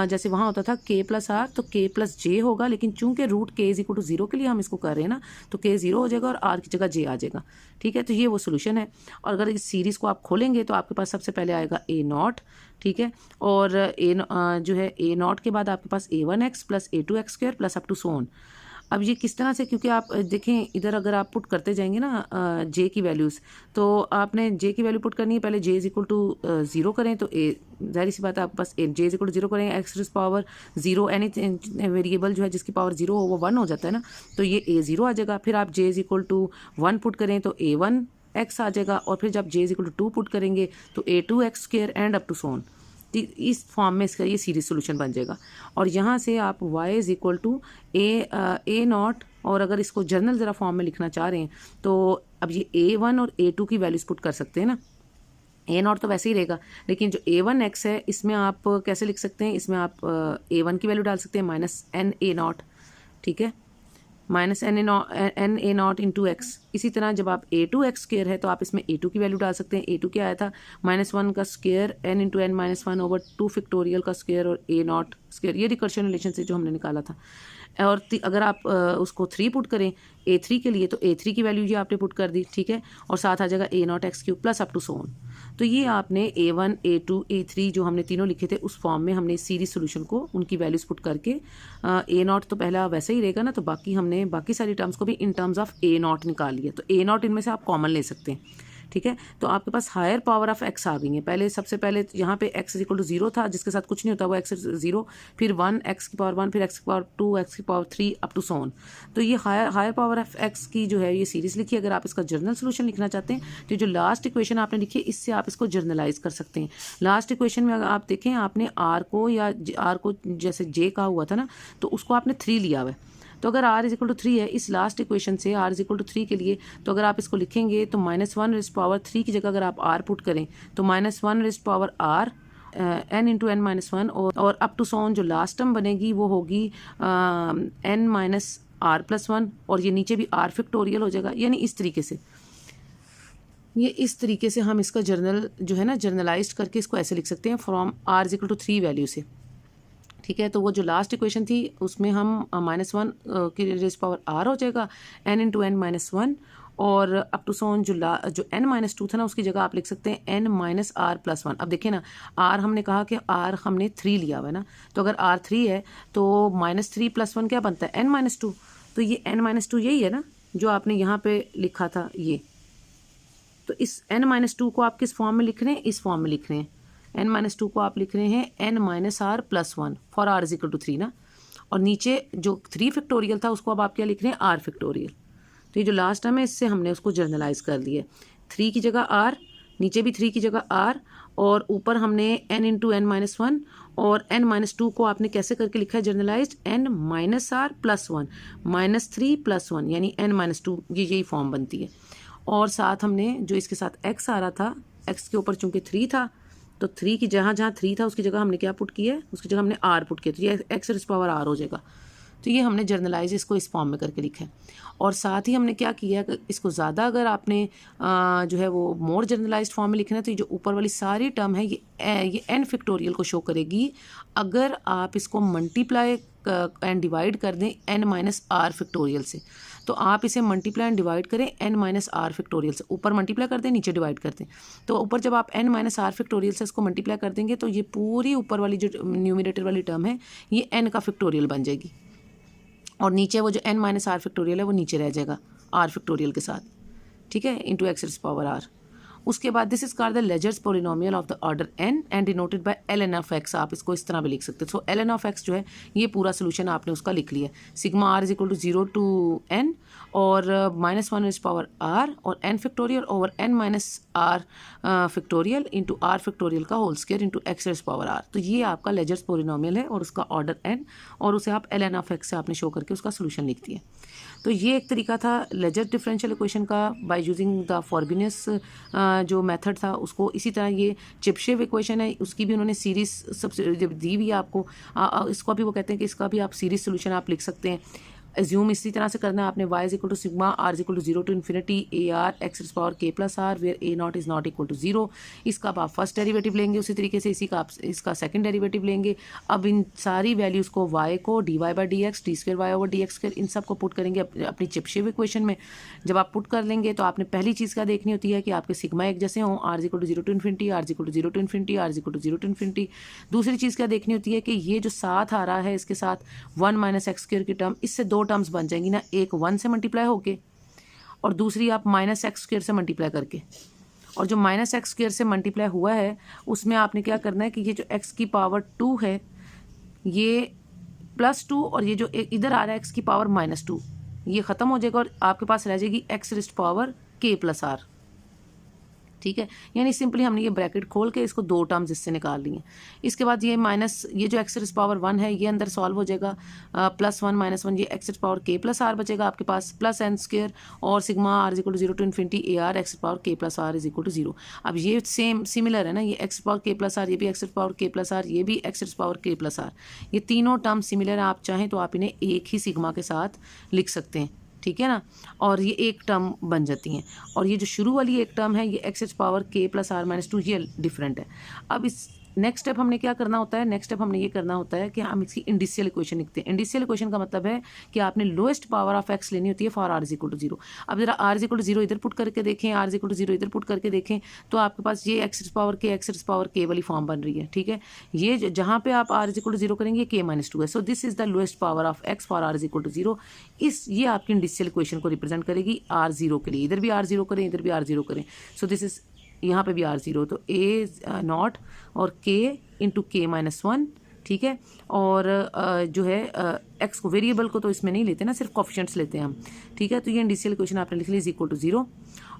जैसे वहाँ होता था k प्लस r तो k प्लस j होगा, लेकिन चूंकि root k is equal to 0 के लिए हम इसको कर रहे हैं ना, तो k 0 हो जाएगा और r की जगह j आ जाएगा। ठीक है, तो ये वो सोल्यूशन है। और अगर इस सीरीज़ को आप खोलेंगे तो आपके पास सबसे पहले आएगा A0, ठीक है, और जो है A0 के बाद आपके पास A1x plus A2x square plus up to so on. अब ये किस तरह से, क्योंकि आप देखें इधर अगर आप पुट करते जाएंगे ना जे की वैल्यूज़, तो आपने जे की वैल्यू पुट करनी है, पहले जे इज इक्वल टू 0 करें तो जाहिर सी बात है आपके पास जे इज इक्वल टू 0 करेंगे, एक्स पावर 0 एनी वेरिएबल जो है जिसकी पावर 0 हो वो 1 हो जाता है ना, तो ये A0 आ जाएगा। फिर आप जे इज इक्वल टू 1 पुट करें तो A1 x आ जाएगा, और फिर जब j is equal to 2 put करेंगे तो A2x square and up to so on. इस फॉर्म में इसका ये सीरीज सोल्यूशन बन जाएगा। और यहाँ से आप y is equal to a nought, और अगर इसको जर्नल ज़रा फॉर्म में लिखना चाह रहे हैं तो अब ये A1 और A2 की वैल्यूज पुट कर सकते हैं ना। A0 तो वैसे ही रहेगा, लेकिन जो A1x है इसमें आप कैसे लिख सकते हैं, इसमें आप A1 की वैल्यू डाल सकते हैं माइनस एन A0, ठीक है। Minus N A nought into x. इसी तरह जब आप ए टू एक्स स्क्र है तो आप इसमें ए टू की वैल्यू डाल सकते हैं। ए टू क्या आया था, -1 का square n into n -1 over 2 factorial का स्क्र और ए नॉट स्क्र, ये रिकर्शन रिलेशन से जो हमने निकाला था। और अगर आप उसको 3 पुट करें A3 के लिए तो A3 की वैल्यू ये आपने पुट कर दी, ठीक है, और साथ आ जाएगा A0x³ plus up to so on. तो ये आपने A1 A2 A3 जो हमने तीनों लिखे थे उस फॉर्म में हमने सीरीज सोल्यूशन को उनकी वैल्यूज पुट करके A0 तो पहला वैसे ही रहेगा ना, तो बाकी हमने बाकी सारी टर्म्स को भी इन टर्म्स ऑफ A0 निकाल लिया। तो A0 इनमें से आप कॉमन ले सकते हैं, ठीक है। तो आपके पास हायर पावर ऑफ x आ गई है। पहले सबसे पहले यहाँ पे x इक्वल टू 0 था, जिसके साथ कुछ नहीं होता, वो x 0, फिर 1 x की पावर 1, फिर x की पावर 2, x की power 3 up to so on. तो ये हायर पावर ऑफ x की जो है ये सीरीज लिखी। अगर आप इसका जर्नल सोल्यूशन लिखना चाहते हैं तो जो लास्ट इक्वेशन आपने लिखी है इससे आप इसको जर्नलाइज कर सकते हैं। लास्ट इक्वेशन में अगर आप देखें, आपने r को या r को जैसे j का हुआ था ना, तो उसको आपने 3 लिया हुआ है। तो अगर r इक्वल टू 3 है, इस लास्ट इक्वेशन से r इक्वल टू 3 के लिए, तो अगर आप इसको लिखेंगे तो -1 रेज़ पावर 3 की जगह अगर आप r पुट करें तो -1 raise power r n into n -1 और अप टू सो ऑन जो लास्ट टर्म बनेगी वो होगी n माइनस r प्लस 1, और ये नीचे भी r फैक्टोरियल हो जाएगा। यानी इस तरीके से हम इसका जर्नल जो है ना जर्नलाइज करके इसको ऐसे लिख सकते हैं from r equal to 3 value से, ठीक है। तो वो जो लास्ट इक्वेशन थी उसमें हम -1 की रेज़ पावर r हो जाएगा n इंटू एन -1, और अप टू सो ऑन जो n-2 था ना उसकी जगह आप लिख सकते हैं n माइनस r प्लस 1। अब देखिए ना, r हमने कहा कि r हमने 3 लिया हुआ है ना, तो अगर r 3 है तो -3 प्लस 1 क्या बनता है, n-2। तो ये n-2 यही है ना जो आपने यहाँ पे लिखा था ये। तो इस n-2 को आप किस फॉर्म में लिख रहे हैं, इस फॉर्म में लिख रहे हैं। n-2 को आप लिख रहे हैं n minus r plus 1 for r equal to 3 ना, और नीचे जो 3 फैक्टोरियल था उसको अब आप क्या लिख रहे हैं, r फैक्टोरियल। तो ये जो लास्ट टर्म है इससे हमने उसको जर्नलाइज कर लिया, 3 की जगह r, नीचे भी 3 की जगह r, और ऊपर हमने n इंटू एन -1, और n-2 को आपने कैसे करके लिखा है generalized, n minus r plus 1 -3 plus 1 यानी n-2, ये यही फॉर्म बनती है। और साथ हमने जो इसके साथ x आ रहा था, x के ऊपर चूंकि 3 था तो 3 की जहाँ 3 था उसकी जगह हमने क्या पुट किया है, उसकी जगह हमने r पुट किया, तो ये x रेज़ पावर r हो जाएगा। तो ये हमने जर्नलाइज इसको इस फॉर्म में करके लिखा है। और साथ ही हमने क्या किया है, इसको ज़्यादा अगर आपने जो है वो मोर जर्नलाइज्ड फॉर्म में लिखना है तो ये जो ऊपर वाली सारी टर्म है ये n फैक्टोरियल को शो करेगी अगर आप इसको मल्टीप्लाई एंड डिवाइड कर दें n माइनस r फैक्टोरियल से। तो आप इसे मल्टीप्लाई एंड डिवाइड करें n माइनस r फैक्टोरियल से, ऊपर मल्टीप्लाई कर दें नीचे डिवाइड कर दें। तो ऊपर जब आप n माइनस r फैक्टोरियल से इसको मल्टीप्लाई कर देंगे तो ये पूरी ऊपर वाली जो न्यूमरेटर वाली टर्म है ये n का फैक्टोरियल बन जाएगी, और नीचे वो जो n माइनस r फैक्टोरियल है वो नीचे रह जाएगा r फैक्टोरियल के साथ, ठीक है, into x raise power r। उसके बाद this is called the Legendre's polynomial of the order n and denoted by ln of x। आप इसको इस तरह भी लिख सकते हैं। सो ln ऑफ x जो है ये पूरा सोल्यूशन आपने उसका लिख लिया, sigma r is equal to 0 to n और -1 रेज़ पावर r और n factorial over n minus r factorial into r factorial का whole square into x raise power r। तो ये आपका लेजर्स पोलिनोमियल है और उसका ऑर्डर n, और उसे आप ln ऑफ x से आपने शो करके उसका सोल्यूशन लिख दिया। तो ये एक तरीका था लेजर डिफरेंशियल इक्वेशन का बाय यूजिंग द फॉरबिनियस जो मेथड था उसको। इसी तरह ये चेबीशेव इक्वेशन है, उसकी भी उन्होंने सीरीज सबसे जब दी हुई है आपको, इसको भी वो कहते हैं कि इसका भी आप सीरीज सोल्यूशन आप लिख सकते हैं। एज्यूम इसी तरह से करना है आपने, y is equal to sigma r is equal to 0 to infinity A R x raise power k plus are where a nought is not equal to 0। इसका आप फर्स्ट डेरिवेटिव लेंगे, उसी तरीके से इसी का आप इसका सेकंड डेरिवेटिव लेंगे। अब इन सारी वैल्यूज़ को y को dy by D x, d square y over D x square, इन सब को पुट करेंगे अपनी चेबीशेव इक्वेशन में। जब आप पुट कर लेंगे तो आपने पहली चीज़ क्या देखनी होती है कि आपके सिग्मा एक जैसे हों, r is equal to 0 to infinity, r is equal to 0 to infinity, r is equal to 0 to infinity. दूसरी चीज़ क्या देखनी होती है कि ये जो साथ आ रहा है इसके साथ 1 माइनस एक्स स्क्र की टर्म, इससे 2 टर्म्स बन जाएंगी ना, एक 1 से मल्टीप्लाई होके और दूसरी आप माइनस एक्स स्क्र से मल्टीप्लाई करके। और जो माइनस एक्स स्क्र से मल्टीप्लाई हुआ है उसमें आपने क्या करना है कि ये जो x की पावर 2 है ये +2, और ये जो इधर आ रहा है x की पावर -2 ये ख़त्म हो जाएगा और आपके पास रह जाएगी x raise power k plus r, ठीक है। यानी सिंपली हमने ये ब्रैकेट खोल के इसको दो टर्म्स इससे निकाल ली हैं। इसके बाद ये माइनस ये जो एक्स पावर 1 है ये अंदर सॉल्व हो जाएगा, +1 -1 ये x power k plus r बचेगा आपके पास, प्लस एन स्क्र और sigma r is equal to 0 to infinity A R x power k plus r is equal to 0। अब ये सेम सिमिलर है ना, ये x power k plus r, ये भी x power k plus r, ये भी x power k plus r, ये तीनों टर्म सिमिलर है। आप चाहें तो आप इन्हें एक ही सिग्मा के साथ लिख सकते हैं, ठीक है ना, और ये एक टर्म बन जाती हैं। और ये जो शुरू वाली एक टर्म है ये x power k plus r minus 2 ये डिफरेंट है। अब इस नेक्स्ट स्टेप हमने क्या करना होता है, नेक्स्ट स्टेप हमने ये करना होता है कि हम इसकी इंडिशियल इक्वेशन लिखते हैं। इंडिशियल इक्वेशन का मतलब है कि आपने लोएस्ट पावर ऑफ एक्स लेनी होती है for r is equal to 0। अब जरा आर इज इक्वल टू 0 इधर पुट करके देखें, आर इज इक्वल टू 0 इधर पुट करके देखें, तो आपके पास ये एक्स पावर k वाली फॉर्म बन रही है, ठीक है। ये जहाँ पे आप आर इज इक्वल टू 0 करेंगे k-2 है, so this is the lowest power of x for r is equal to 0। ये आपकी इंडिशियल इक्वेशन को रिप्रेजेंट करेगी आर 0 के लिए। इधर भी आर 0 करें, इधर भी आर 0 करें, सो दिस इज यहाँ पे भी r0, तो a0 और k इंटू k-1, ठीक है। और जो है x को वेरिएबल को तो इसमें नहीं लेते ना, सिर्फ कॉफिशेंट्स लेते हैं हम, ठीक है। तो ये इंडिशियल इक्वेशन आपने लिख ली इज इक्वल टू 0।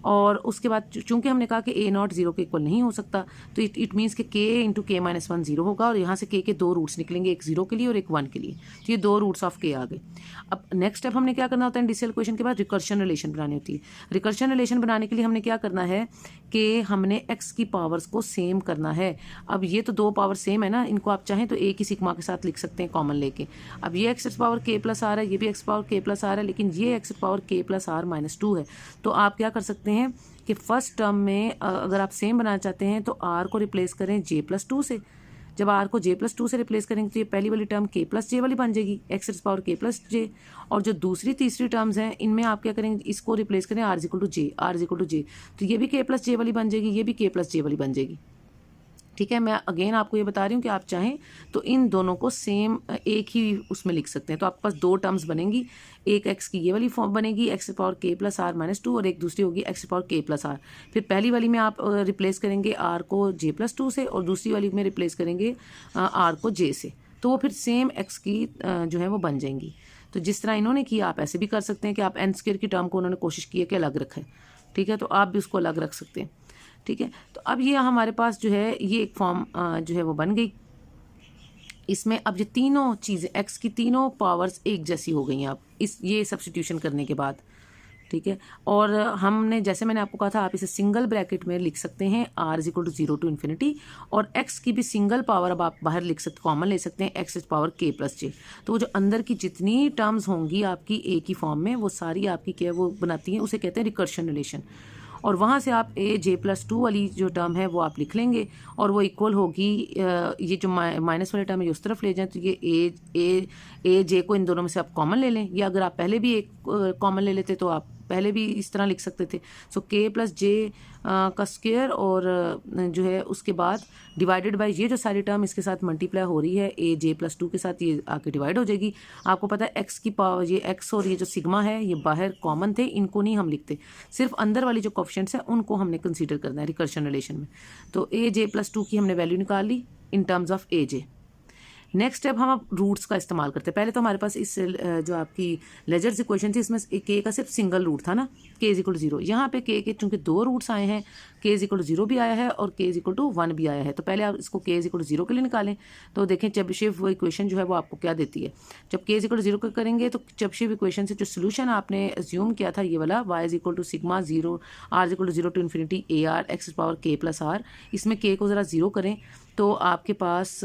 और उसके बाद चूंकि हमने कहा कि a0 0 के इक्वल नहीं हो सकता, तो इट मीन्स कि k इंटू k-1 0 होगा, और यहाँ से k के दो रूट्स निकलेंगे, एक 0 के लिए और एक 1 के लिए, तो ये दो रूट्स ऑफ k आ गए। अब नेक्स्ट स्टेप हमने क्या करना होता है, इंडिशियल इक्वेशन के बाद रिकर्शन रिलेशन बनानी होती है। रिकर्शन रिलेशन बनाने के लिए हमने क्या करना है कि हमने x की पावर्स को सेम करना है। अब ये तो दो पावर सेम है ना, इनको आप चाहें तो एक ही सिग्मा के साथ लिख सकते हैं कॉमन लेके। अब ये x power k plus r है, ये भी x power k plus r है, लेकिन ये x power k plus r minus 2 है। तो आप क्या कर सकते हैं कि फर्स्ट टर्म में अगर आप सेम बनाना चाहते हैं तो r को रिप्लेस करें j+2 से। जब r को j+2 से रिप्लेस करेंगे तो ये पहली वाली टर्म k प्लस जे वाली बन जाएगी, एक्स पावर k प्लस जे। और जो दूसरी तीसरी टर्म्स हैं इनमें आप क्या करेंगे, इसको रिप्लेस करें r इज इक्वल टू जे, तो ये भी k प्लस जे वाली बन जाएगी, ये भी k प्लस जे वाली बन जाएगी, ठीक है। मैं अगेन आपको ये बता रही हूँ कि आप चाहें तो इन दोनों को सेम एक ही उसमें लिख सकते हैं। तो आपके पास दो टर्म्स बनेंगी, एक एक्स की ये वाली फॉर्म बनेगी x power k plus r minus 2, और एक दूसरी होगी x power k plus r. फिर पहली वाली में आप रिप्लेस करेंगे आर को j+2 से, और दूसरी वाली में रिप्लेस करेंगे आर को j से, तो वो फिर सेम एक्स की जो है वो बन जाएंगी। तो जिस तरह इन्होंने किया आप ऐसे भी कर सकते हैं कि आप n² की टर्म को उन्होंने कोशिश की है कि अलग रखें, ठीक है, तो आप भी उसको अलग रख सकते हैं, ठीक है। तो अब ये हमारे पास जो है ये एक फॉर्म जो है वो बन गई। इसमें अब ये तीनों चीज़ें एक्स की तीनों पावर्स एक जैसी हो गई हैं अब ये सब्स्टिट्यूशन करने के बाद, ठीक है। और हमने जैसे मैंने आपको कहा था आप इसे सिंगल ब्रैकेट में लिख सकते हैं r is equal to 0 to infinity, और x की भी सिंगल पावर अब आप बाहर लिख सकते कॉमन ले सकते हैं x पावर k प्लस जे। तो वो जो अंदर की जितनी टर्म्स होंगी आपकी एक ही फॉर्म में वो सारी आपकी क्या वो बनाती हैं, उसे कहते हैं रिकर्शन रिलेशन। और वहाँ से आप j+2 वाली जो टर्म है वो आप लिख लेंगे, और वो इक्वल होगी ये जो माइनस वाली टर्म है उस तरफ ले जाएं, तो ये ए जे को इन दोनों में से आप कॉमन ले लें, या अगर आप पहले भी एक कॉमन ले लेते तो आप पहले भी इस तरह लिख सकते थे। सो k प्लस जे का स्क्वायर और जो है उसके बाद डिवाइडेड बाय ये जो सारी टर्म इसके साथ मल्टीप्लाई हो रही है a j+2 के साथ, ये आके डिवाइड हो जाएगी। आपको पता है x की पावर ये x और ये जो सिग्मा है ये बाहर कॉमन थे, इनको नहीं हम लिखते, सिर्फ अंदर वाली जो कोफिशिएंट्स हैं उनको हमने कंसीडर करना है रिकर्शन रिलेशन में। तो a j+2 की हमने वैल्यू निकाल ली in terms of a j। Next step हम अब रूट्स का इस्तेमाल करते हैं। पहले तो हमारे पास इस जो आपकी लेजर्स इक्वेशन थी इसमें k का सिर्फ सिंगल रूट था ना, k इज इक्वल टू 0। यहाँ पे k के चूंकि दो रूट्स आए हैं, k इज इक्वल टू 0 भी आया है और k इज इक्वल टू 1 भी आया है, तो पहले आप इसको k इज इक्वल टू 0 के लिए निकालें। तो देखें चेबीशेव वो इक्वेशन जो है वो आपको क्या देती है। जब k इज इक्वल टू 0 करेंगे तो चेबीशेव इक्वेशन से जो सोल्यूशन आपने एज्यूम किया था ये वाला y is equal to sigma 0 r is equal to 0 to infinity A R x power k plus r, इसमें k को ज़रा 0 करें तो आपके पास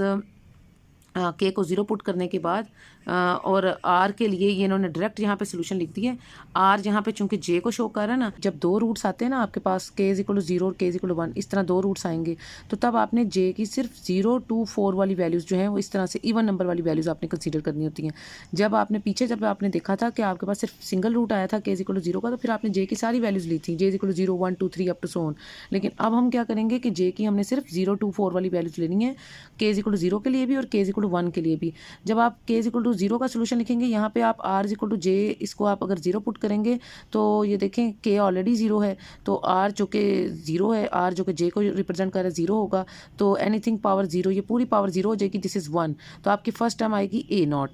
k को 0 पुट करने के बाद और r के लिए ये इन्होंने डायरेक्ट यहाँ पे सोल्यूशन लिख दी है। r यहाँ पे चूंकि j को शो कर रहा है ना, जब दो रूट्स आते हैं ना आपके पास k इज इक्वल टू 0 और k इज इक्वल टू 1, इस तरह दो रूट्स आएंगे तो तब आपने j की सिर्फ 0 to 4 वाली वैल्यूज़ जो हैं वो इस तरह से इवन नंबर वाली वैल्यूज़ आपने कंसीडर करनी होती हैं। जब आपने देखा था कि आपके पास सिर्फ सिंगल रूट आया था k इज इक्वल टू 0 का, तो फिर आपने j की सारी वैल्यूज़ ली थी, j is equal to 0 1 2 3 up to so on. लेकिन अब हम क्या करेंगे कि j की हमने सिर्फ 0 to 4 वाली वैल्यूज़ लेनी है, k इज इक्वल टू 0 के लिए भी और k इज इक्वल टू 1 के लिए भी। जब आप k इज इक्वल टू 0 का सोल्यूशन लिखेंगे यहाँ पे आप r is equal to j, इसको आप अगर 0 पुट करेंगे तो ये देखें k ऑलरेडी 0 है, तो r जो कि 0 है, r जो कि j को रिप्रेजेंट कर रहा है 0 होगा, तो एनीथिंग पावर 0 ये पूरी पावर 0 हो जाएगी, दिस इज़ 1। तो आपकी फर्स्ट टर्म आएगी a0,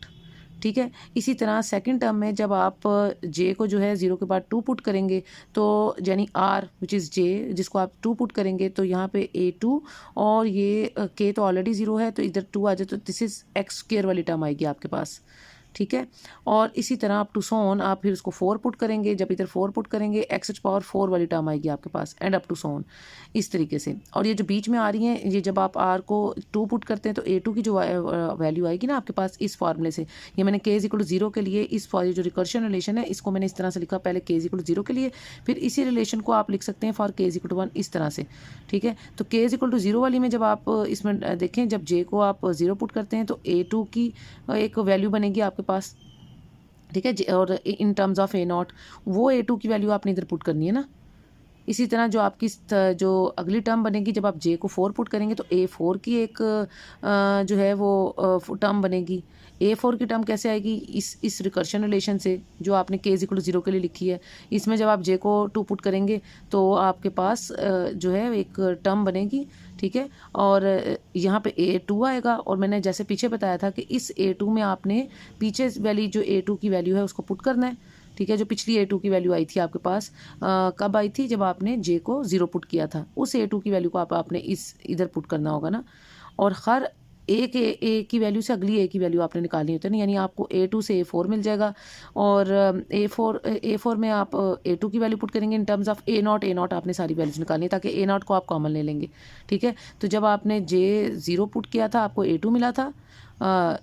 ठीक है। इसी तरह सेकंड टर्म में जब आप जे को जो है 0 के बाद 2 पुट करेंगे तो यानी आर विच इज़ जे जिसको आप 2 पुट करेंगे तो यहाँ पे A2 और ये के तो ऑलरेडी 0 है तो इधर 2 आ जाए तो दिस इज़ एक्स स्क्वेयर वाली टर्म आएगी आपके पास। ठीक है। और इसी तरह आप टू सो ऑन आप फिर उसको 4 पुट करेंगे, जब इधर 4 पुट करेंगे एक्स पावर 4 वाली टर्म आएगी आपके पास and up to so on इस तरीके से। और ये जो बीच में आ रही हैं ये जब आप आर को 2 पुट करते हैं तो A2 की जो वैल्यू आएगी ना आपके पास इस फॉर्मूले से, ये मैंने k इक्वल टू 0 के लिए इस जो रिकर्शन रिलेशन है इसको मैंने इस तरह से लिखा, पहले k इक्वल टू 0 के लिए, फिर इसी रिलेशन को आप लिख सकते हैं फॉर k इक्वल टू 1 इस तरह से। ठीक है। तो k इक्वल टू 0 वाली में जब आप इसमें देखें जब j को आप 0 पुट करते हैं तो A2 की एक वैल्यू बनेगी आपके पास। ठीक है। और इन टर्म्स ऑफ A0 वो A2 की वैल्यू आपने इधर पुट करनी है ना। इसी तरह जो आपकी जो अगली टर्म बनेगी जब आप जे को 4 पुट करेंगे तो A4 की एक जो है वो टर्म बनेगी। A4 की टर्म कैसे आएगी, इस रिकर्शन रिलेशन से जो आपने k इक्वल टू 0 के लिए लिखी है। इसमें जब आप जे को 2 पुट करेंगे तो आपके पास जो है एक टर्म बनेगी। ठीक है। और यहाँ पे A2 आएगा और मैंने जैसे पीछे बताया था कि इस A2 में आपने पीछे वाली जो A2 की वैल्यू है उसको पुट करना है। ठीक है। जो पिछली A2 की वैल्यू आई थी आपके पास कब आई थी, जब आपने जे को 0 पुट किया था, उस A2 की वैल्यू को आपने इस इधर पुट करना होगा ना। और हर एक ए की वैल्यू से अगली ए की वैल्यू आपने निकालनी होती है ना, यानी आपको A2 से A4 मिल जाएगा और A4 में आप A2 की वैल्यू पुट करेंगे इन टर्म्स ऑफ A0 आपने सारी वैल्यूज निकालनी है ताकि A0 को आप कॉमन ले लेंगे। ठीक है। तो जब आपने जे 0 पुट किया था आपको A2 मिला था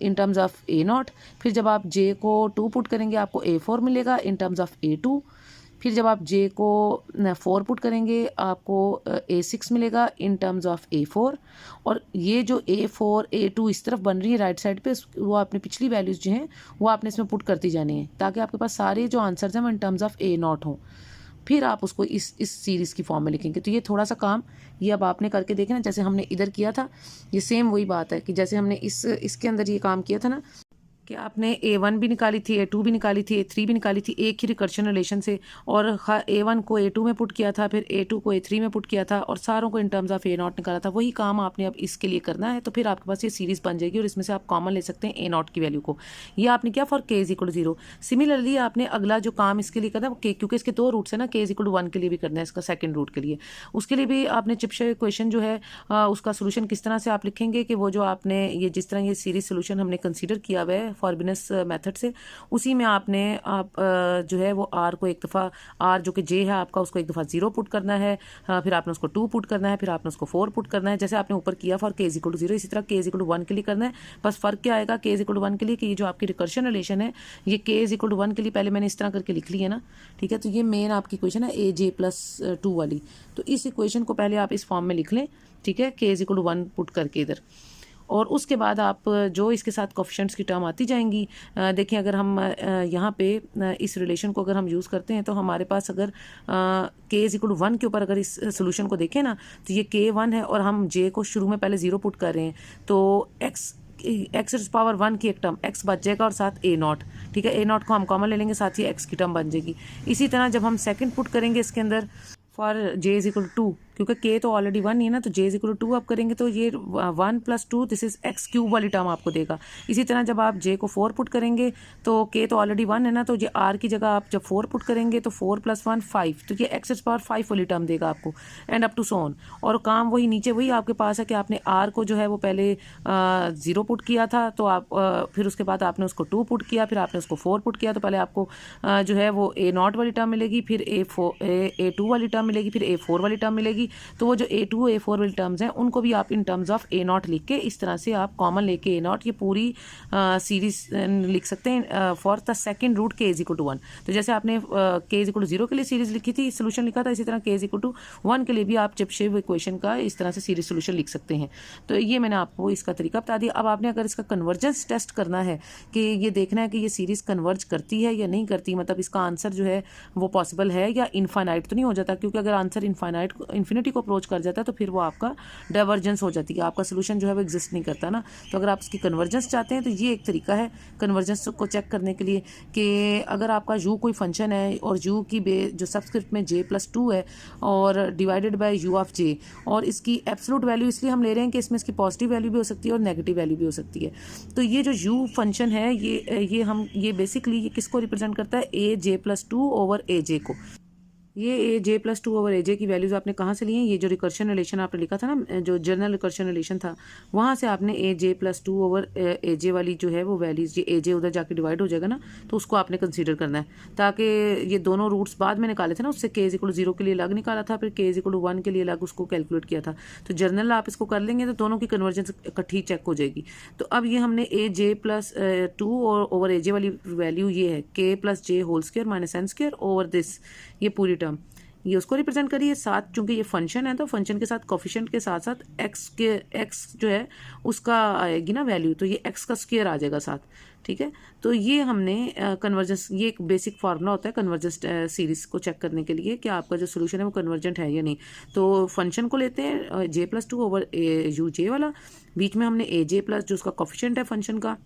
इन टर्म्स ऑफ A0, फिर जब आप जे को 2 पुट करेंगे आपको A4 मिलेगा इन टर्म्स ऑफ A2, फिर जब आप जे को 4 पुट करेंगे आपको A6 मिलेगा इन टर्म्स ऑफ A4। और ये जो A4 A2 इस तरफ बन रही है राइट साइड पे वो आपने पिछली वैल्यूज़ जो हैं वो आपने इसमें पुट करती जानी है ताकि आपके पास सारे जो आंसर्स हैं वो इन टर्म्स ऑफ A0 हों। फिर आप उसको इस सीरीज़ की फॉर्म में लिखेंगे। तो ये थोड़ा सा काम ये अब आपने करके देखे ना, जैसे हमने इधर किया था ये सेम वही बात है कि जैसे हमने इसके अंदर ये काम किया था ना कि आपने A1 भी निकाली थी, A2 भी निकाली थी, A3 भी निकाली थी एक ही रिकर्शन रिलेशन से, और A1 को A2 में पुट किया था, फिर A2 को A3 में पुट किया था और सारों को इन टर्म्स ऑफ A0 निकाला था। वही काम आपने अब इसके लिए करना है। तो फिर आपके पास ये सीरीज़ बन जाएगी और इसमें से आप कॉमन ले सकते हैं A0 की वैल्यू को। ये आपने क्या for k equal to 0। Similarly आपने अगला जो काम इसके लिए करना है क्योंकि इसके 2 रूट्स है ना, k इक्वल टू 1 के लिए भी करना है, इसका सेकंड रूट के लिए, उसके लिए भी आपने चिपशे क्वेश्चन जो है उसका सोल्यूशन किस तरह से आप लिखेंगे कि वो जो आपने ये जिस तरह ये सीरीज सोल्यूशन हमने कंसीडर किया हुआ है फॉरबिनस मेथड से, उसी में आपने आप जो है वो आर को एक दफ़ा आर जो कि जे है आपका उसको एक दफ़ा 0 पुट करना है, फिर आपने उसको 2 पुट करना है, फिर आपने उसको 4 पुट करना है जैसे आपने ऊपर किया फॉर k इक्वल टू 0। इसी तरह k इक्वल टू 1 के लिए करना है। बस फ़र्क क्या आएगा k इक्वल टू 1 के लिए कि ये जो आपकी रिकर्शन रिलेशन है ये k इक्वल टू 1 के लिए पहले मैंने इस तरह करके लिख ली है ना। ठीक है। तो ये मेन आपकी इक्वेशन है AJ+2 वाली। तो इस इक्वेशन को पहले आप इस फॉर्म में लिख लें। ठीक है। k इक्वल टू 1 पुट करके इधर, और उसके बाद आप जो इसके साथ कोफिशिएंट्स की टर्म आती जाएंगी। देखिए अगर हम यहाँ पे इस रिलेशन को अगर हम यूज़ करते हैं तो हमारे पास अगर k इक्वल टू 1 के ऊपर अगर इस सोल्यूशन को देखें ना तो ये k1 है और हम j को शुरू में पहले 0 पुट कर रहे हैं तो x पावर 1 की एक टर्म x बच जाएगा और साथ A0। ठीक है। A0 को हम कॉमन ले लेंगे, साथ ही x की टर्म बन जाएगी। इसी तरह जब हम सेकंड पुट करेंगे इसके अंदर फॉर j इक्वल टू 2, क्योंकि k तो ऑलरेडी 1 ही है ना, तो j इक्वल टू 2 आप करेंगे तो ये 1 + 2 दिस इज x क्यूब वाली टर्म आपको देगा। इसी तरह जब आप j को 4 पुट करेंगे तो k तो ऑलरेडी 1 है ना, तो ये r की जगह आप जब 4 पुट करेंगे तो 4 + 1 5, तो ये x पावर 5 वाली टर्म देगा आपको and up to so on. और काम वही नीचे वही आपके पास है कि आपने r को जो है वो पहले 0 पुट किया था तो आप फिर उसके बाद आपने उसको 2 पुट किया, फिर आपने उसको 4 पुट किया, तो पहले आपको जो है वो A0 वाली टर्म मिलेगी, फिर A2 वाली टर्म मिलेगी, फिर A4 वाली टर्म मिलेगी। तो वो जो A2 A4 वाली टर्म्स हैं उनको भी आप इन टर्म्स ऑफ A0 लिख के इस तरह से आप कॉमन लेके A0 ये पूरी सीरीज लिख सकते हैं for the second root k equal to 1। तो जैसे आपने k इक्वल टू 0 के लिए सीरीज लिखी थी, सोल्यूशन लिखा था, इसी तरह k इक्वल टू 1 के लिए भी आप चेबीशेव इक्वेशन का इस तरह से सीरीज सोल्यूशन लिख सकते हैं। तो ये मैंने आपको इसका तरीका बता दिया। अब आपने अगर इसका कन्वर्जेंस टेस्ट करना है कि ये देखना है कि ये सीरीज कन्वर्ज करती है या नहीं करती, मतलब इसका आंसर जो है वो पॉसिबल है या इनफाइनाइट तो नहीं हो जाता, क्योंकि अगर आंसर इनफाइनाइट इन्फिनिटी को अप्रोच कर जाता है तो फिर वो आपका डाइवर्जेंस हो जाती है, आपका सोल्यूशन जो है वो एग्जिस्ट नहीं करता ना। तो अगर आप इसकी कन्वर्जेंस चाहते हैं तो ये एक तरीका है कन्वर्जेंस को चेक करने के लिए कि अगर आपका यू कोई फंक्शन है और यू की जो सबस्क्रिप्ट में j+2 है और डिवाइडेड बाय यू ऑफ जे, और इसकी एब्सोल्यूट वैल्यू इसलिए हम ले रहे हैं कि इसमें इसकी पॉजिटिव वैल्यू भी हो सकती है और नेगेटिव वैल्यू भी हो सकती है। तो ये जो यू फंक्शन है ये बेसिकली ये किसको रिप्रेजेंट करता है, aj+2 ओवर aj को। ये aj+2 ओवर aj की वैल्यूज़ आपने कहाँ से ली हैं, ये जो रिकर्शन रिलेशन आपने लिखा था ना, जो जनरल रिकर्शन रिलेशन था, वहाँ से आपने aj+2 ओवर aj वाली जो है वो वैल्यूज़, ये aj उधर जाके डिवाइड हो जाएगा ना, तो उसको आपने कंसीडर करना है, ताकि ये दोनों रूट्स बाद में निकाले थे ना, उससे k = 0 के लिए अलग निकाला था, फिर k = 1 के लिए अलग उसको कैलकुलेट किया था। तो जनरल आप इसको कर लेंगे तो दोनों की कन्वर्जेंस इकट्ठी चेक हो जाएगी। तो अब ये हमने aj+2 ओवर aj वाली वैल्यू ये है k+j² - n² ओवर दिस, ये पूरी टर्म ये उसको रिप्रेजेंट करिए। साथ चूंकि ये फंक्शन है तो फंक्शन के साथ कोफिशिएंट के साथ साथ x जो है उसका आएगी ना वैल्यू, तो ये x का स्क्वायर आ जाएगा साथ, ठीक है। तो ये हमने कन्वर्जेंस, ये एक बेसिक फार्मूला होता है कन्वर्जेंस सीरीज को चेक करने के लिए कि आपका जो सोल्यूशन है वो कन्वर्जेंट है या नहीं। तो फंक्शन को लेते हैं j+2 ओवर यू जे वाला, बीच में हमने aj+ जो उसका कोफिशिएंट है फंक्शन का,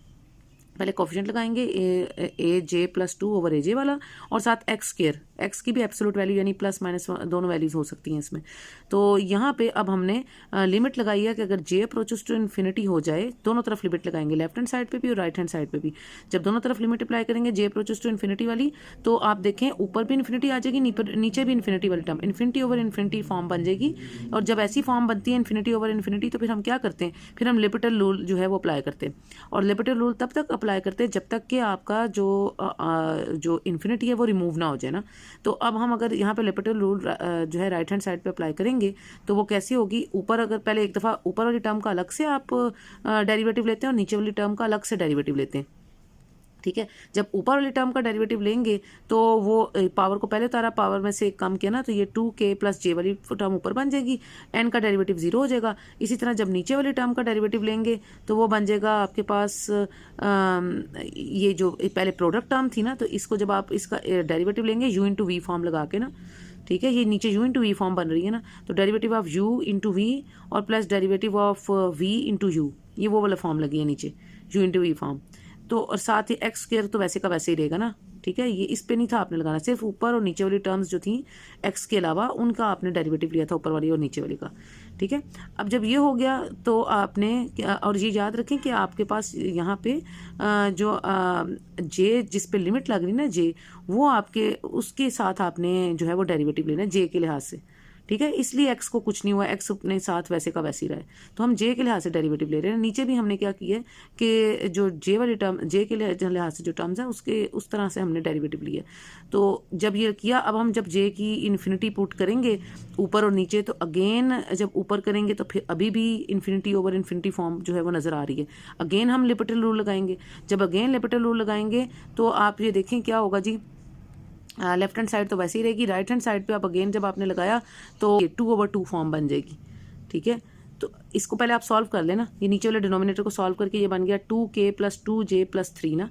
पहले कोफिशिएंट लगाएंगे aj+2 ओवर aj वाला, और साथ x², x की भी एब्सोल्यूट वैल्यू यानी प्लस माइनस दोनों वैल्यूज हो सकती हैं इसमें। तो यहाँ पे अब हमने लिमिट लगाई है कि अगर j अप्रोचेस टू इन्फिनिटी हो जाए, दोनों तरफ लिमिट लगाएंगे, लेफ्ट हैंड साइड पे भी और राइट हैंड साइड पे भी। जब दोनों तरफ लिमिट अप्लाई करेंगे j अप्रोचेस टू इन्फिनिटी वाली, तो आप देखें ऊपर भी इन्फिनिटी आ जाएगी, नीचे भी इन्फिनिटी वाली term, infinity over infinity form बन जाएगी। और जब ऐसी फॉर्म बनती है इन्फिनिटी ओवर इन्फिनिटी, तो फिर हम क्या करते हैं, फिर हम लिपिटल रूल जो है वो अप्लाई करते हैं। और लिपिटल रूल तब तक अप्लाई करते हैं जब तक कि आपका जो इन्फिनिटी है वो रिमूव ना हो जाए ना। तो अब हम अगर यहाँ पे लिपिटल रूल जो है राइट हैंड साइड पे अप्लाई करेंगे तो वो कैसी होगी, ऊपर अगर पहले एक दफ़ा ऊपर वाली टर्म का अलग से आप डेरिवेटिव लेते हैं और नीचे वाली टर्म का अलग से डेरिवेटिव लेते हैं, ठीक है। जब ऊपर वाली टर्म का डेरिवेटिव लेंगे तो वो पावर को पहले उतारा, पावर में से कम किया ना, तो ये 2k+j वाली टर्म ऊपर बन जाएगी, n का डेरिवेटिव 0 हो जाएगा। इसी तरह जब नीचे वाली टर्म का डेरिवेटिव लेंगे तो वो बन जाएगा आपके पास ये जो पहले प्रोडक्ट टर्म थी ना, तो इसको जब आप इसका डेरिवेटिव लेंगे u × v फॉर्म लगा के ना, ठीक है, ये नीचे u × v फॉर्म बन रही है ना, तो डेरिवेटिव ऑफ u × v और plus derivative of v × u, ये वो वाला फॉर्म लगी है नीचे u × v फॉर्म। तो और साथ ही x² तो वैसे का वैसे ही रहेगा ना, ठीक है। ये इस पे नहीं था आपने लगाना, सिर्फ ऊपर और नीचे वाली टर्म्स जो थी x के अलावा उनका आपने डेरिवेटिव लिया था, ऊपर वाली और नीचे वाली का, ठीक है। अब जब ये हो गया तो आपने और ये याद रखें कि आपके पास यहाँ पे जो j जिस पे लिमिट लग रही ना j, वो आपके उसके साथ आपने जो है वो डेरिवेटिव लेना है j के लिहाज से, ठीक है। इसलिए x को कुछ नहीं हुआ, x अपने साथ वैसे का वैसे ही रहा है, तो हम j के लिहाज से डेरिवेटिव ले रहे हैं। नीचे भी हमने क्या किया है कि जो j वाली टर्म, j के लिहाज से जो टर्म्स है उसके उस तरह से हमने डेरिवेटिव लिया। तो जब ये किया, अब हम जब j की इन्फिनिटी पुट करेंगे ऊपर और नीचे, तो अगेन जब ऊपर करेंगे तो फिर अभी भी इन्फिनिटी ओवर इन्फिनिटी फॉर्म जो है वो नज़र आ रही है। अगेन हम लिपिटल रूल लगाएंगे, जब अगेन लिपिटल रूल लगाएंगे तो आप ये देखें क्या होगा जी, लेफ्ट हैंड साइड तो वैसे ही रहेगी, राइट हैंड साइड पे आप अगेन जब आपने लगाया तो 2/2 फॉर्म बन जाएगी, ठीक है। तो इसको पहले आप सॉल्व कर लेना, ये नीचे वाले डिनोमिनेटर को सॉल्व करके ये बन गया 2k+2j+3 ना,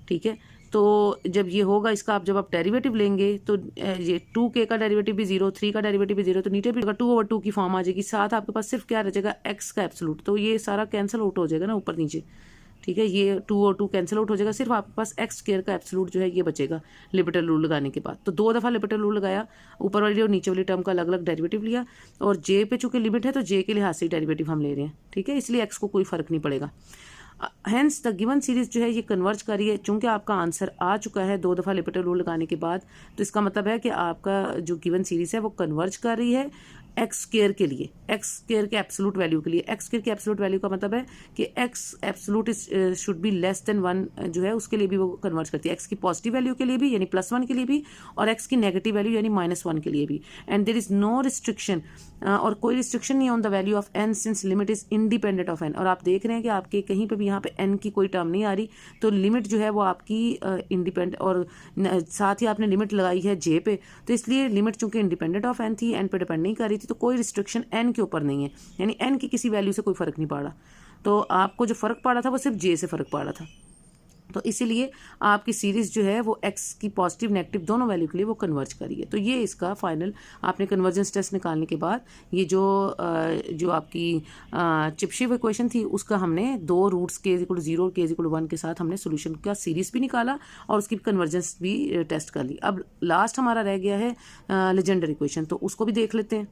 ठीक है। तो जब ये होगा इसका जब आप डेरिवेटिव लेंगे तो ये 2k का डेरिवेटिव भी 0, 3 का डेरिवेटिव भी 0, तो नीचे भी 2/2 की फॉर्म आ जाएगी। साथ आपके पास सिर्फ क्या रह जाएगा, x का एब्सोल्यूट, तो ये सारा कैंसिल आउट हो जाएगा ना ऊपर नीचे, ठीक है। ये 2 और 2 कैंसिल आउट हो जाएगा, सिर्फ आपके पास x² का एब्सोल्यूट जो है ये बचेगा लिपिटल रूल लगाने के बाद। तो 2 दफ़ा लिपिटल रूल लगाया, ऊपर वाली और नीचे वाली टर्म का अलग अलग डेरिवेटिव लिया, और j पे चूंकि लिमिट है तो j के लिहाज से डेरिवेटिव हम ले रहे हैं, ठीक है, इसलिए x को कोई फर्क नहीं पड़ेगा। हेंस द गिवन सीरीज जो है ये कन्वर्ज कर रही है। चूंकि आपका आंसर आ चुका है 2 दफ़ा लिपिटल रूल लगाने के बाद, तो इसका मतलब है कि आपका जो गिवन सीरीज है वो कन्वर्ज कर रही है x² के लिए, x² के एब्सोल्यूट वैल्यू के लिए। x² के एब्सोल्यूट वैल्यू का मतलब है कि x absolute should be less than 1 जो है उसके लिए भी वो कन्वर्ज करती है, x की पॉजिटिव वैल्यू के लिए भी यानी +1 के लिए भी, और x की नेगेटिव वैल्यू यानी -1 के लिए भी। And there is no restriction, और कोई रिस्ट्रिक्शन नहीं on the value of n since limit is independent of n। और आप देख रहे हैं कि आपके कहीं पे भी यहाँ पे n की कोई टर्म नहीं आ रही, तो लिमिट जो है वो आपकी इंडिपेंडेंट, और साथ ही आपने लिमिट लगाई है j पे, तो इसलिए लिमिट चूंकि इंडिपेंडेंट ऑफ n थी, n पे डिपेंड नहीं कर रही थी, तो कोई रिस्ट्रिक्शन n के ऊपर नहीं है, यानी n की किसी वैल्यू से कोई फ़र्क नहीं पड़ा। तो आपको जो फ़र्क पड़ा था वो सिर्फ j से फ़र्क पड़ा था। तो इसीलिए आपकी सीरीज़ जो है वो एक्स की पॉजिटिव नेगेटिव दोनों वैल्यू के लिए वो कन्वर्ज करिए। तो ये इसका फाइनल आपने कन्वर्जेंस टेस्ट निकालने के बाद ये जो आपकी चिपशिव इक्वेशन थी उसका हमने दो रूट्स के इक्वल 0 और के इक्वल 1 के साथ हमने सोल्यूशन का सीरीज़ भी निकाला और उसकी कन्वर्जेंस भी टेस्ट कर ली। अब लास्ट हमारा रह गया है लेजेंडर इक्वेशन, तो उसको भी देख लेते हैं।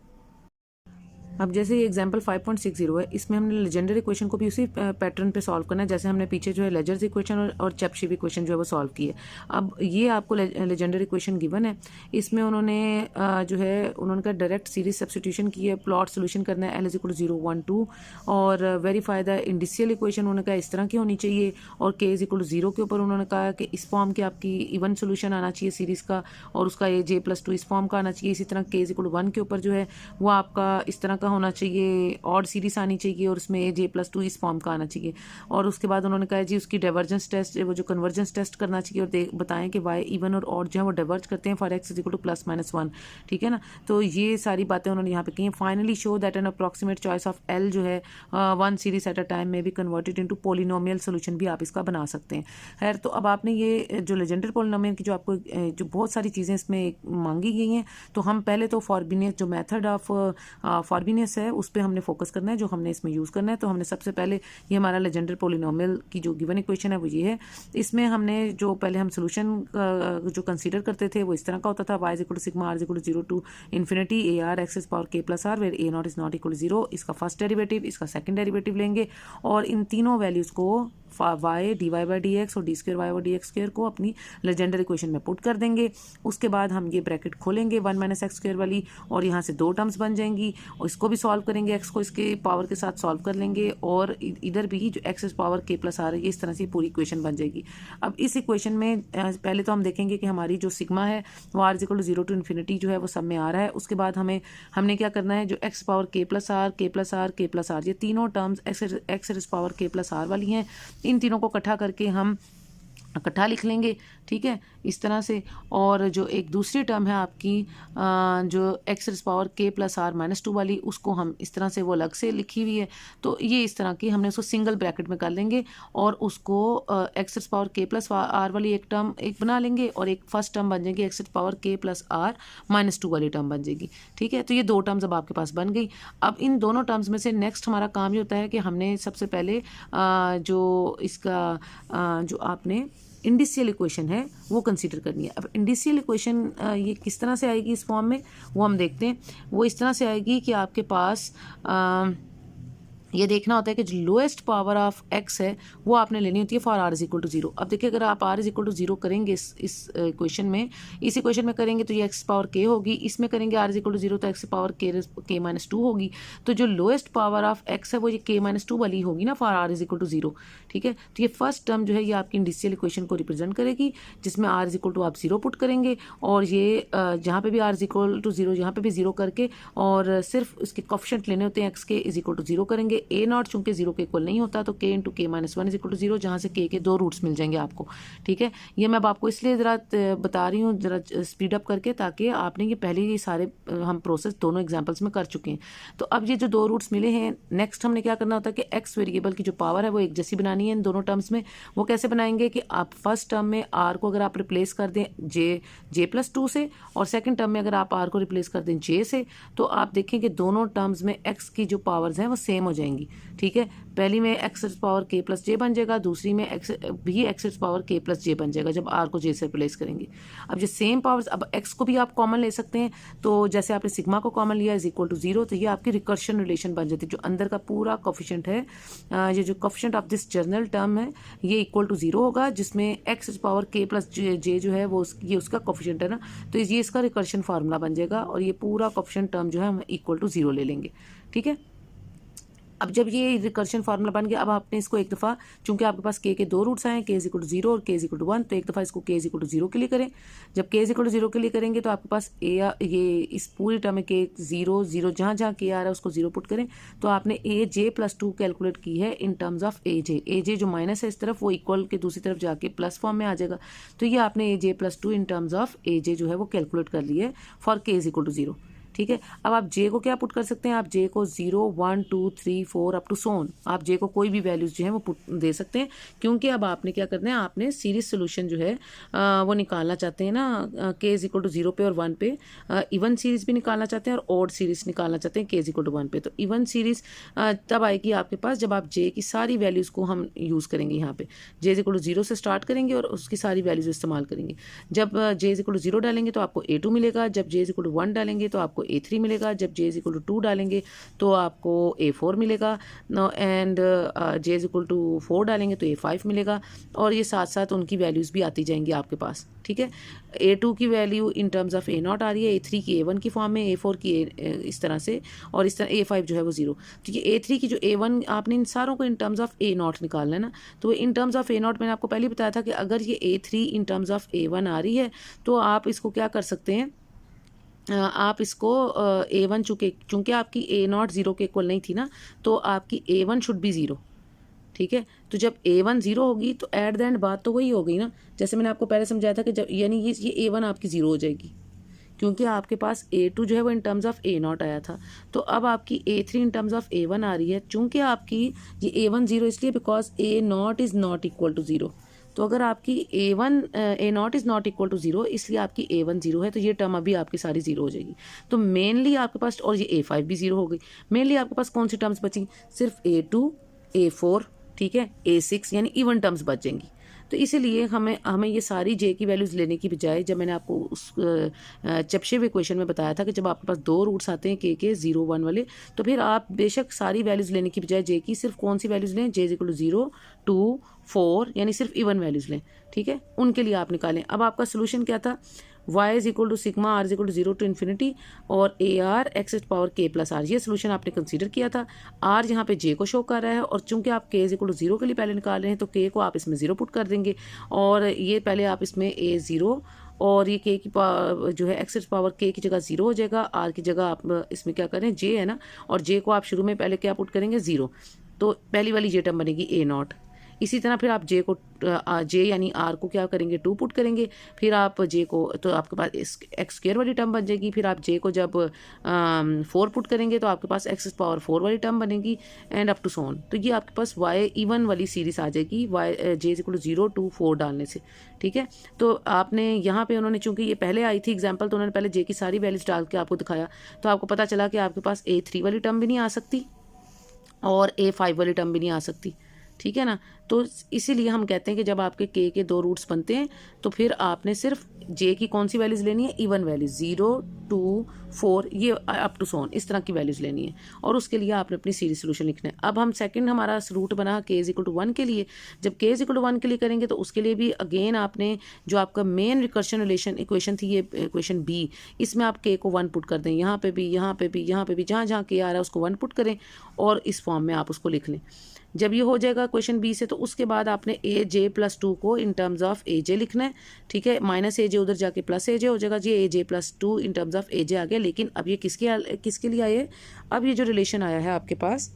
अब जैसे ये एग्जाम्पल 5.60 है, इसमें हमने लेजेंडर इक्वेशन को भी उसी पैटर्न पे सॉल्व करना है जैसे हमने पीछे जो है लेजर्स इक्वेशन और चेबीशेव इक्वेशन जो है वो सॉल्व की है। अब ये आपको लेजेंडर इक्वेशन गिवन है, इसमें उन्होंने जो है उन्होंने कहा डायरेक्ट सीरीज सब्सटीट्यूशन की है, प्लॉट सोल्यूशन करना है, L = 0 1 2 और वेरीफाई द इंडिशियल इक्वेशन उन्होंने कहा इस तरह की होनी चाहिए और K = 0 के ऊपर उन्होंने कहा कि इस फॉर्म की आपकी इवन सोल्यूशन आना चाहिए सीरीज़ का और उसका J+2 इस फॉर्म का आना चाहिए। इसी तरह K = 1 के ऊपर जो है वो आपका इस तरह का होना चाहिए, ऑड सीरीज आनी चाहिए और उसमें J+2 इस फॉर्म का आना चाहिए। और उसके बाद उन्होंने कहा जी उसकी डाइवर्जेंस टेस्ट वो जो कन्वर्जेंस टेस्ट करना चाहिए और बताएं कि वाई इवन और ऑड जो है वो डाइवर्ज करते हैं फॉर x = +-1, ठीक है ना। तो ये सारी बातें उन्होंने यहाँ पे की हैं। Finally show that an approximate choice of L जो है 1 सीरीज एट अ टाइम में भी कन्वर्टेड इनटू पॉलिनोमियल सोल्यूशन भी आप इसका बना सकते हैं। खैर, तो अब आपने ये जो लेजेंडर पॉलिनोमियल की जो आपको जो बहुत सारी चीज़ें इसमें मांगी गई हैं, तो हम पहले तो फॉरबिनियस जो मेथड ऑफ फॉरबिनियस है उस पर हमने फोकस करना है जो हमने इसमें यूज़ करना है। तो हमने सबसे पहले ये हमारा लेजेंडर पॉलिनोमियल की जो गिवन इक्वेशन है वो ये है। इसमें हमने जो पहले हम सोल्यूशन जो कंसीडर करते थे वो इस तरह का होता था, y = sigma r = 0 to infinity AR x⁴k+r where a0 is not equal to 0। इसका फर्स्ट डेरिवेटिव, इसका सेकंड डेरिवेटिव लेंगे और इन तीनों वैल्यूज़ को y dy/dx और d²y/dx² को अपनी लेजेंडर इक्वेशन में पुट कर देंगे। उसके बाद हम ये ब्रैकेट खोलेंगे 1 - x² वाली और यहाँ से दो टर्म्स बन जाएंगी और इसको भी सॉल्व करेंगे, x को इसके पावर के साथ सॉल्व कर लेंगे और इधर भी जो x⁴k+r है इस तरह से पूरी इक्वेशन बन जाएगी। अब इस इक्वेशन में पहले तो हम देखेंगे कि हमारी जो सिग्मा है वो r = 0 to infinity जो है वो सब में आ रहा है। उसके बाद हमने क्या करना है, जो x⁴k+r k+r ये तीनों टर्म्स x⁴k+r वाली हैं, इन तीनों को इकट्ठा करके हम इकट्ठा लिख लेंगे, ठीक है, इस तरह से। और जो एक दूसरी टर्म है आपकी जो x⁴k+r-2 वाली, उसको हम इस तरह से वो अलग से लिखी हुई है, तो ये इस तरह की हमने उसको सिंगल ब्रैकेट में कर लेंगे और उसको x⁴k+r वाली एक टर्म एक बना लेंगे और एक फर्स्ट टर्म बन जाएगी x⁴k+r-2 वाली टर्म बन जाएगी, ठीक है। तो ये दो टर्म्स अब आपके पास बन गई। अब इन दोनों टर्म्स में से नेक्स्ट हमारा काम ये होता है कि हमने सबसे पहले जो इसका जो आपने इंडिशियल इक्वेशन है वो कंसीडर करनी है। अब इंडिशियल इक्वेशन ये किस तरह से आएगी इस फॉर्म में वो हम देखते हैं। वो इस तरह से आएगी कि आपके पास ये देखना होता है कि जो लोएस्ट पावर ऑफ x है वो आपने लेनी होती है फॉर r = 0। अब देखिए अगर आप r = 0 करेंगे इस इक्वेशन में, इस इक्वेशन में करेंगे तो ये x⁴k होगी, इसमें करेंगे r = 0 तो x⁴k-2 होगी। तो जो लोएस्ट पावर ऑफ x है वो ये k-2 वाली होगी ना फॉर r = 0, ठीक है। तो ये फर्स्ट टर्म जो है ये आपकी इंडिशियल इक्वेशन को रिप्रेजेंट करेगी जिसमें r = आप 0 पुट करेंगे और ये जहाँ पे भी r = 0 यहाँ पे भी 0 करके और सिर्फ उसके कोफिशिएंट लेने होते हैं, x के = 0 करेंगे। a0 चूंकि 0 के इक्वल नहीं होता तो k × k-1 = 0 जहाँ से k के दो रूट्स मिल जाएंगे आपको, ठीक है। ये मैं अब आपको इसलिए ज़रा बता रही हूँ ज़रा स्पीड अप करके, ताकि आपने ये पहले ये सारे हम प्रोसेस दोनों एग्जांपल्स में कर चुके हैं। तो अब ये जो दो रूट्स मिले हैं, नेक्स्ट हमने क्या करना होता है कि x वेरिएबल की जो पावर है वो एक जैसी बनानी है इन दोनों टर्म्स में। वो कैसे बनाएंगे कि आप फर्स्ट टर्म में r को अगर आप रिप्लेस कर दें J+2 से और सेकेंड टर्म में अगर आप r को रिप्लेस कर दें J से, तो आप देखें कि दोनों टर्म्स में x की जो पावर्स हैं वो सेम हो जाएंगी, ठीक है। पहली में x⁴k+j बन जाएगा, दूसरी में x⁴k+j बन जाएगा जब r को j से रिप्लेस करेंगे। अब जो सेम पावर्स, अब x को भी आप कॉमन ले सकते हैं, तो जैसे आपने सिग्मा को कॉमन लिया = 0 तो ये आपकी रिकर्शन रिलेशन बन जाती है। जो अंदर का पूरा कोफिशिएंट है, ये जो coefficient of this general term है ये = 0 होगा, जिसमें x⁴k+j जो है वो ये उसका कोफिशिएंट है ना, तो ये इसका रिकर्शन फार्मूला बन जाएगा और ये पूरा कोफिशिएंट टर्म जो है हम = 0 ले लेंगे, ठीक है। अब जब ये रिकर्शन फार्मूला बन गया, अब आपने इसको एक दफ़ा, चूंकि आपके पास k के दो रूट्स आए, k = 0 और k = 1, तो एक दफ़ा इसको k = 0 के लिए करें। जब k = 0 के लिए करेंगे तो आपके पास ये इस पूरी टर्म में k 0 0 जहाँ जहाँ k आ रहा है उसको 0 पुट करें, तो आपने aj+2 कैलकुलेट की है इन टर्म्स ऑफ aj जो माइनस है इस तरफ वो इक्वल के दूसरी तरफ जाके प्लस फॉर्म में आ जाएगा। तो ये आपने aj+2 in terms of aj जो है वो कैलकुलेट कर ली है फॉर k = 0, ठीक है। अब आप जे को क्या पुट कर सकते हैं, आप जे को 0 1 2 3 4 अप टू सोन, आप जे को कोई भी वैल्यूज जो है वो पुट दे सकते हैं, क्योंकि अब आपने क्या करना है, आपने सीरीज सोल्यूशन जो है वो निकालना चाहते हैं ना के इज इक्वल टू 0 पे और 1 पे, इवन सीरीज भी निकालना चाहते हैं और ऑड सीरीज निकालना चाहते हैं के इज इक्वल टू 1 पे। तो इवन सीरीज तब आएगी आपके पास जब आप जे की सारी वैल्यूज़ को हम यूज़ करेंगे, यहाँ पे जे इज इक्वल टू 0 से स्टार्ट करेंगे और उसकी सारी वैल्यूज इस्तेमाल करेंगे। जब जे इज इक्वल टू 0 डालेंगे तो आपको A2 मिलेगा, जब जे इज इक्वल टू 1 डालेंगे तो आपको A3 मिलेगा, जब जे इज इक्वल टू 2 डालेंगे तो आपको A4 मिलेगा, and j is equal to 4 डालेंगे तो A5 मिलेगा, और ये साथ साथ उनकी वैल्यूज़ भी आती जाएंगी आपके पास, ठीक है। A2 की value in terms of A0 आ रही है, A3 की A1 की फॉर्म में, A4 की इस तरह से, और इस तरह A5 जो है वो 0, ठीक है। A3 की जो A1 आपने इन सारों को इन टर्म्स ऑफ A0 निकालना है ना, तो इन टर्म्स ऑफ A0 मैंने आपको पहले ही बताया था कि अगर ये A3 in terms of A1 आ रही है तो आप इसको क्या कर सकते हैं, आप इसको A1 चूँकि आपकी A0 0 के इक्वल नहीं थी ना, तो आपकी A1 शुड बी 0, ठीक है। तो जब A1 0 होगी तो एट द एंड बात तो वही हो गई ना, जैसे मैंने आपको पहले समझाया था कि जब यानी ये A1 आपकी 0 हो जाएगी, क्योंकि आपके पास A2 जो है वो इन टर्म्स ऑफ A0 आया था। तो अब आपकी A3 in terms of A1 आ रही है, चूँकि आपकी ये A1 0 इसलिए because A0 is not equal to 0। तो अगर आपकी A0 is not equal to 0, इसलिए आपकी A1 0 है, तो ये टर्म अभी आपकी सारी 0 हो जाएगी। तो मेनली आपके पास, और ये A5 भी 0 हो गई, मेनली आपके पास कौन सी टर्म्स बची, सिर्फ A2 A4, ठीक है, A6 यानी इवन टर्म्स बच जाएंगी। तो इसीलिए हमें ये सारी जे की वैल्यूज़ लेने की बजाय, जब मैंने आपको उस चेबीशेव इक्वेशन में बताया था कि जब आपके पास दो रूट्स आते हैं के 0 1 वाले, तो फिर आप बेशक सारी वैल्यूज़ लेने की बजाय जे की सिर्फ कौन सी वैल्यूज़ लें, जे इज इक्वल टू 0 2 4 यानी सिर्फ इवन वैल्यूज़ लें, ठीक है, उनके लिए आप निकालें। अब आपका सोल्यूशन क्या था, y is equal to sigma r is equal to 0 to infinity और AR x power k plus r, ये सोल्यूशन आपने कंसीडर किया था। r यहाँ पे j को शो कर रहा है, और चूंकि आप k इज इक्वल टू 0 के लिए पहले निकाल रहे हैं तो k को आप इसमें 0 पुट कर देंगे, और ये पहले आप इसमें A0 और ये k की जो है x पावर k की जगह 0 हो जाएगा, r की जगह आप इसमें क्या करें, j है ना, और j को आप शुरू में पहले क्या पुट करेंगे 0, तो पहली वाली j टर्म बनेगी A0। इसी तरह फिर आप जे यानी आर को क्या करेंगे 2 पुट करेंगे, फिर आप जे को, तो आपके पास एक्स स्क्वायर वाली टर्म बन जाएगी, फिर आप जे को जब 4 पुट करेंगे तो आपके पास एक्स पावर 4 वाली टर्म बनेगी, एंड अप टू सोन। तो ये आपके पास वाई इवन वाली सीरीज आ जाएगी y j is equal to 0 2 4 डालने से, ठीक है। तो आपने यहाँ पे उन्होंने, चूंकि ये पहले आई थी एग्जाम्पल, तो उन्होंने पहले जे की सारी वैल्यूज डाल के आपको दिखाया, तो आपको पता चला कि आपके पास A3 वाली टर्म भी नहीं आ सकती और A5 वाली टर्म भी नहीं आ सकती, ठीक है ना। तो इसीलिए हम कहते हैं कि जब आपके के दो रूट्स बनते हैं तो फिर आपने सिर्फ जे की कौन सी वैल्यूज़ लेनी है, इवन वैल्यूज 0 2 4 ये अप टू सोन, इस तरह की वैल्यूज़ लेनी है, और उसके लिए आपने अपनी सीरीज सोल्यूशन लिखना है। अब हम सेकंड हमारा रूट बना के इज इक्वल टू 1 के लिए, जब के इज इक्वल टू 1 के लिए करेंगे तो उसके लिए भी अगेन आपने जो आपका मेन रिकर्शन रिलेशन इक्वेशन थी, ये इक्वेशन बी, इसमें आप के को 1 पुट कर दें, यहाँ पे भी यहाँ पे भी यहाँ पे भी, जहाँ जहाँ के आ रहा है उसको 1 पुट करें और इस फॉर्म में आप उसको लिख लें। जब ये हो जाएगा क्वेश्चन बी से, तो उसके बाद आपने AJ प्लस 2 को इन टर्म्स ऑफ AJ लिखना है, ठीक है, माइनस AJ उधर जाके प्लस AJ हो जाएगा जी, AJ plus 2 in terms of AJ आ गया। लेकिन अब ये किसके लिए आया है, अब ये जो रिलेशन आया है आपके पास,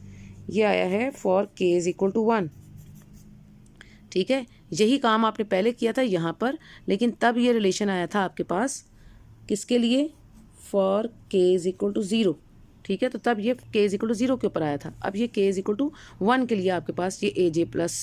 ये आया है for k is equal to 1, ठीक है। यही काम आपने पहले किया था यहाँ पर, लेकिन तब ये रिलेशन आया था आपके पास किसके लिए, for k is equal to 0, ठीक है। तो तब ये k इज इक्वल टू 0 के ऊपर आया था। अब ये k इज इक्वल टू 1 के लिए आपके पास ये AJ प्लस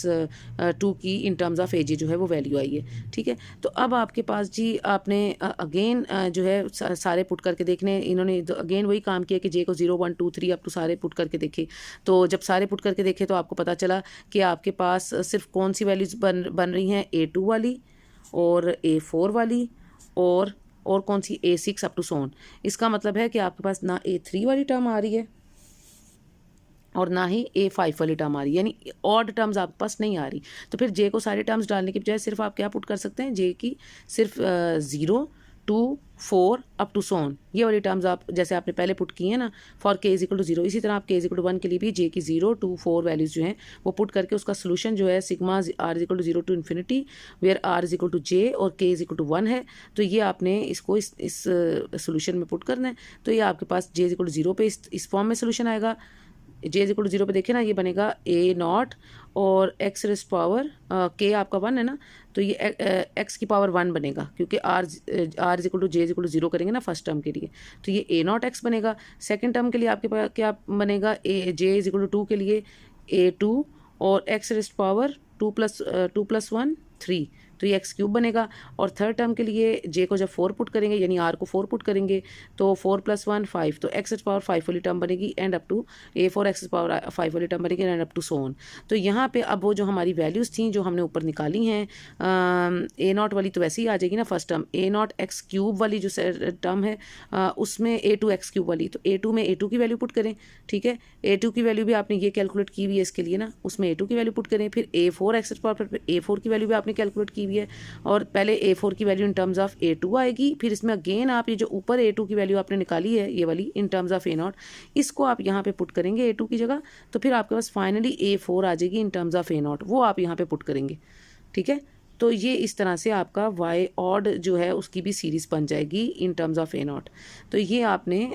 2 की इन टर्म्स ऑफ AJ जो है वो वैल्यू आई है, ठीक है। तो अब आपके पास जी आपने अगेन जो है सारे पुट करके देखने, इन्होंने अगेन वही काम किया कि J को 0 1 2 3 अप टू सारे पुट करके देखे। तो जब सारे पुट करके देखे तो आपको पता चला कि आपके पास सिर्फ कौन सी वैल्यूज बन रही हैं, A2 वाली और A4 वाली और कौन सी A6 अप टू सोन। इसका मतलब है कि आपके पास ना A3 वाली टर्म आ रही है और ना ही A5 वाली टर्म आ रही है, यानी ऑड टर्म्स आपके पास नहीं आ रही। तो फिर जे को सारे टर्म्स डालने की बजाय सिर्फ आप क्या पुट कर सकते हैं, जे की सिर्फ 0 2 4 अप टू सोन, ये वाली टर्म्स आप जैसे आपने पहले पुट की है ना, for k is equal to 0, इसी तरह आप k इज इक्वल टू 1 के लिए भी जे की 0 2 4 वैल्यूज जो हैं वो पुट करके उसका सोल्यूशन जो है sigma r is equal to 0 to infinity where r is equal to j और k इज इक्वल टू 1 है। तो ये आपने इसको इस सोल्यूशन में पुट करना है। तो ये आपके पास j इज इक्वल टू 0 पे इस फॉर्म में सोल्यूशन आएगा, जे इज इक्वल टू 0 पे देखें ना, ये बनेगा ए नॉट और एक्स रेस्ट पावर के आपका 1 है ना, तो ये एक्स की पावर 1 बनेगा, क्योंकि r is equal to j is equal to 0 करेंगे ना फर्स्ट टर्म के लिए, तो ये ए नॉट एक्स बनेगा। सेकेंड टर्म के लिए आपके पास क्या बनेगा, a j is equal to 2 के लिए ए 2 और एक्स रेस्ट पावर 2 + 1 3, तो ये एक्स क्यूब बनेगा। और थर्ड टर्म के लिए जे को जब 4 पुट करेंगे, यानी आर को 4 पुट करेंगे, तो 4 + 1 5, तो एक्स पावर 5 वाली टर्म बनेगी and up to A4 x power 5 वाली टर्म बनेगी and up to so on. तो यहाँ पे अब वो जो हमारी वैल्यूज़ थी जो हमने ऊपर निकाली हैं, ए नॉट वाली तो वैसे ही आ जाएगी ना फर्स्ट टर्म, ए नॉट एक्स क्यूब वाली जो टर्म है उसमें A2 एक्स क्यूब वाली, तो A2 में A2 की वैल्यू पुट करें, ठीक है। A2 की वैल्यू भी आपने ये कैलकुलेट की हुई है इसके लिए ना, उसमें A2 की वैल्यू पुट करें, फिर A4 एक्स पावर पर A4 की वैल्यू भी आपने कैलकुलेट की हुई है, और पहले A4 की value in terms of A2 आएगी, फिर इसमें अगेन आप ये जो ऊपर A2 की वैल्यू आपने निकाली है ये वाली इन टर्म्स ऑफ A नॉट, इसको आप यहाँ पे पुट करेंगे A2 की जगह, तो फिर आपके पास फाइनली A4 आ जाएगी इन टर्म्स ऑफ A नॉट, वो आप यहाँ पे पुट करेंगे, ठीक है। तो ये इस तरह से आपका वाई ऑड जो है उसकी भी सीरीज़ बन जाएगी इन टर्म्स ऑफ ए नॉट। तो ये आपने